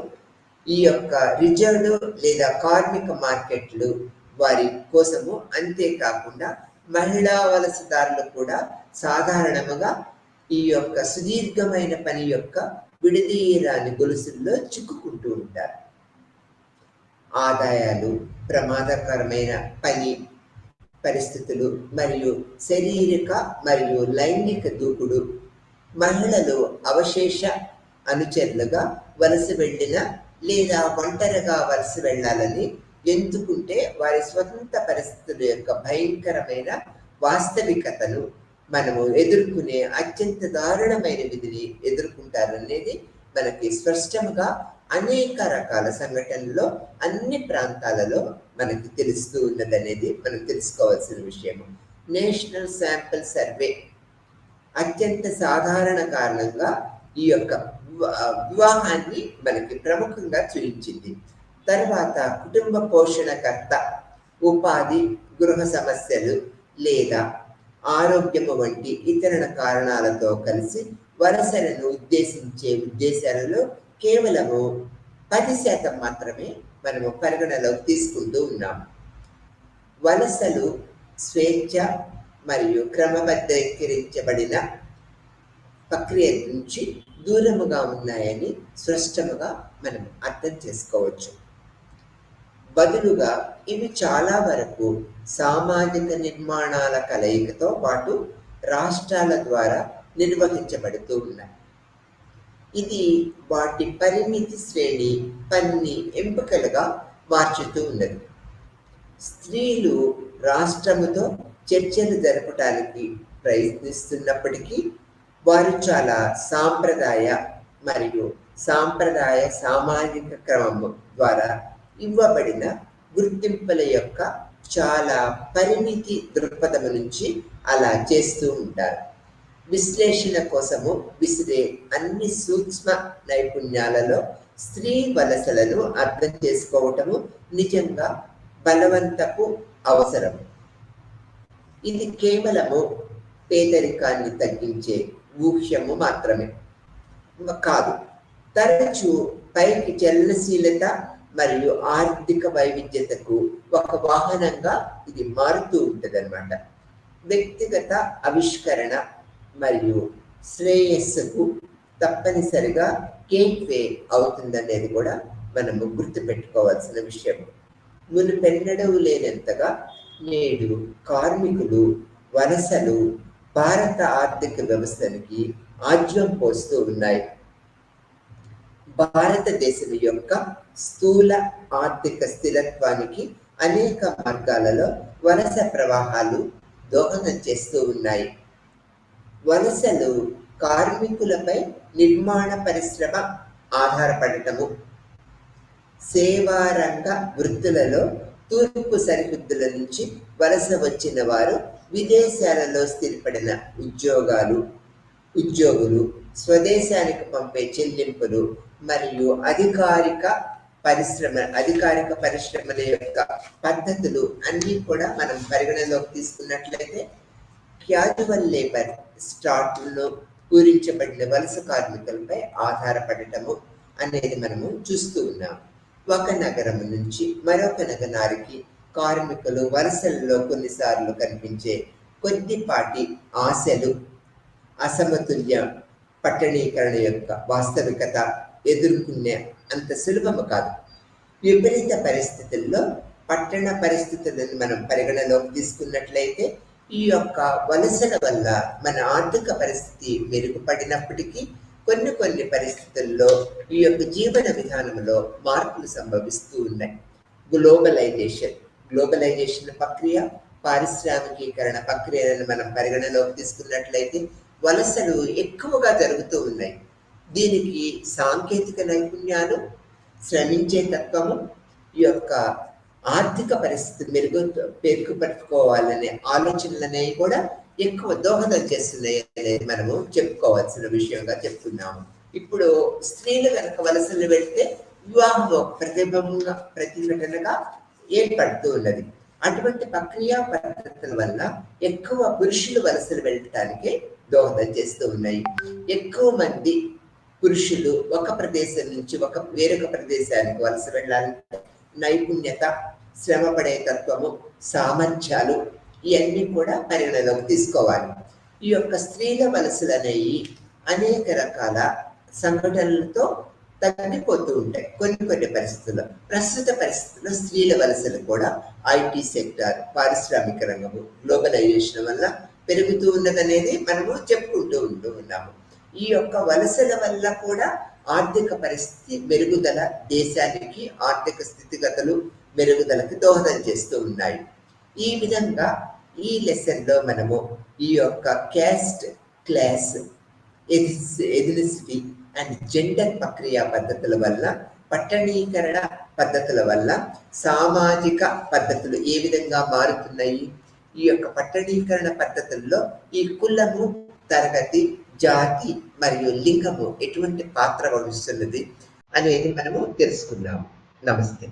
S1: ఈ యొక్క రిజర్వ్డ్ లేదా కార్మిక మార్కెట్లు వారి కోసము, అంతేకాకుండా మహిళా వలసదారులు కూడా సాధారణముగా ఈ యొక్క సుదీర్ఘమైన పని యొక్క విడదీయరాని గొలుసుల్లో చిక్కుకుంటూ ఉంటారు. ఆదాయాలు, ప్రమాదకరమైన పని పరిస్థితులు మరియు శారీరక మరియు లైంగిక దూకుడు మహిళలు అవశేష అనుచరులుగా వలస వెళ్ళిన లేదా ఒంటరిగా వలస వెళ్ళాలని ఎంచుకుంటే వారి స్వతంత్ర పరిస్థితుల యొక్క భయంకరమైన వాస్తవికతను మనము ఎదుర్కొనే అత్యంత దారుణమైన విధిని ఎదుర్కొంటారనేది మనకి స్పష్టంగా అనేక రకాల సంఘటనల్లో అన్ని ప్రాంతాలలో మనకి తెలుస్తూ ఉన్నదనేది మనం తెలుసుకోవాల్సిన విషయము. నేషనల్ శాంపిల్ సర్వే అత్యంత సాధారణ కారణంగా ఈ యొక్క వివాహాన్ని మనకి ప్రముఖంగా చూపించింది. తర్వాత కుటుంబ పోషణకర్త, ఉపాధి, గృహ సమస్యలు లేదా ఆరోగ్యము వంటి ఇతర కారణాలతో కలిసి వలసలను ఉద్దేశించే ఉద్దేశాలలో కేవలము 10% మాత్రమే మనము పరిగణలోకి తీసుకుంటూ ఉన్నాము. వలసలు స్వేచ్ఛ మరియు క్రమబద్ధీకరించబడిన ప్రక్రియ నుంచి దూరముగా ఉన్నాయని స్పష్టంగా మనం అర్థం చేసుకోవచ్చు. బదులుగా ఇవి చాలా వరకు సామాజిక నిర్మాణాల కలయికతో పాటు రాష్ట్రాల ద్వారా నిర్వహించబడుతూ ఉన్నాయి. ఇది వాటి పరిమితి శ్రేణి పన్ని ఎంపికలుగా మార్చుతూ ఉన్నది. స్త్రీలు రాష్ట్రముతో చర్చలు జరపడానికి ప్రయత్నిస్తున్నప్పటికీ వారు చాలా సాంప్రదాయ సామాజిక క్రమము ద్వారా ఇవ్వబడిన గుర్తింపుల యొక్క చాలా పరిమితి దృక్పథం నుంచి అలా చేస్తూ ఉంటారు. విశ్లేషణ కోసము విసిరే అన్ని సూక్ష్మ నైపుణ్యాలలో స్త్రీ వలసలను అర్థం చేసుకోవటము నిజంగా బలవంతపు అవసరం. ఇది కేవలము పేదరికాన్ని తగ్గించే ఊహ్యము మాత్రమే కాదు, తరచూ పైకి చలనశీలత మరియు ఆర్థిక వైవిధ్యతకు ఒక వాహనంగా ఇది మారుతూ ఉంటుంది అన్నమాట. వ్యక్తిగత ఆవిష్కరణ మరియు శ్రేయస్సుకు తప్పనిసరిగా గేట్వే అవుతుందనేది కూడా మనము గుర్తుపెట్టుకోవాల్సిన విషయం. మునుపెన్నడూ లేనంతగా నేడు కార్మికులు వలసలు భారత ఆర్థిక వ్యవస్థకి ఆజ్యం పోస్తూ ఉన్నాయి. భారతదేశం యొక్క స్థూల ఆర్థిక స్థిరత్వానికి అనేక మార్గాలలో వలస ప్రవాహాలు దోహదం చేస్తూ ఉన్నాయి. వలసలు కార్మికులపై నిర్మాణ పరిశ్రమ ఆధారపడటము, సేవారంగ వృత్తులలో తూర్పు సరిహద్దుల నుంచి వలస వచ్చిన వారు విదేశాలలో స్థిరపడిన ఉద్యోగులు స్వదేశానికి పంపే చెల్లింపులు మరియు అధికారిక పరిశ్రమల యొక్క పద్ధతులు అన్నీ కూడా మనం పరిగణలోకి తీసుకున్నట్లయితే క్యాజువల్ లేబర్ స్టార్ట్లో పూరించబడిన వలస కార్మికులపై ఆధారపడటము అనేది మనము చూస్తూ ఉన్నాం. ఒక నగరం నుంచి మరొక నగరానికి కార్మికులు వలసల్లో కొన్నిసార్లు కనిపించే కొద్దిపాటి ఆశలు అసమతుల్య పట్టణీకరణ యొక్క వాస్తవికత ఎదుర్కొనే అంత సులభము కాదు. విపరీత పరిస్థితుల్లో పట్టణ పరిస్థితులను మనం పరిగణలోకి తీసుకున్నట్లయితే ఈ యొక్క వలసల వల్ల మన ఆర్థిక పరిస్థితి మెరుగుపడినప్పటికీ కొన్ని పరిస్థితుల్లో ఈ యొక్క జీవన విధానంలో మార్పులు సంభవిస్తూ ఉన్నాయి. గ్లోబలైజేషన్ ప్రక్రియ, పారిశ్రామికీకరణ ప్రక్రియలను మనం పరిగణలోకి తీసుకున్నట్లయితే వలసలు ఎక్కువగా జరుగుతూ ఉన్నాయి. దీనికి సాంకేతిక నైపుణ్యాలు, శ్రమించే తత్వము, ఈ యొక్క ఆర్థిక పరిస్థితి మెరుగుపరుచుకోవాలనే ఆలోచనలనేవి కూడా ఎక్కువ దోహదం చేస్తున్నాయి అనేది మనము చెప్పుకోవాల్సిన విషయంగా చెప్తున్నాము. ఇప్పుడు స్త్రీలు కనుక వలసలు వెళ్తే వివాహం ప్రతిఘటనగా ఏర్పడుతూ ఉన్నది. అటువంటి ప్రక్రియ పద్ధతుల వల్ల ఎక్కువ పురుషులు వలసలు వెళ్ళటానికి దోహదం చేస్తూ ఉన్నాయి. ఎక్కువ మంది పురుషులు ఒక ప్రదేశం నుంచి వేరొక ప్రదేశానికి వలస వెళ్ళాలంటే నైపుణ్యత, శ్రమపడే తత్వము, సామర్థ్యాలు ఇవన్నీ కూడా పరిగణలోకి తీసుకోవాలి. ఈ యొక్క స్త్రీల వలసలు అనేవి అనేక రకాల సంఘటనలతో తగ్గిపోతూ ఉంటాయి. కొన్ని పరిస్థితుల్లో, ప్రస్తుత పరిస్థితుల్లో స్త్రీల వలసలు కూడా ఐటీ సెక్టార్, పారిశ్రామిక రంగము, గ్లోబలైజేషన్ వల్ల పెరుగుతూ ఉన్నదనేది మనము చెప్పుకుంటూ ఉన్నాము. ఈ యొక్క వలసల వల్ల కూడా ఆర్థిక పరిస్థితి మెరుగుదల, దేశానికి ఆర్థిక స్థితిగతులు మెరుగుదలకి దోహదం చేస్తూ ఉన్నాయి. ఈ విధంగా ఈ లెసన్లో మనము ఈ యొక్క క్యాస్ట్, క్లాస్, ఎథినిసిటీ అండ్ జెండర్ ప్రక్రియ పద్ధతుల వల్ల, పట్టణీకరణ పద్ధతుల వల్ల సామాజిక పద్ధతులు ఏ విధంగా మారుతున్నాయి, ఈ యొక్క పట్టణీకరణ పద్ధతుల్లో ఈ కులము, తరగతి, జాతి మరియు లింగము ఎటువంటి పాత్ర వహిస్తున్నది అనేది మనము తెలుసుకుందాం. నమస్తే.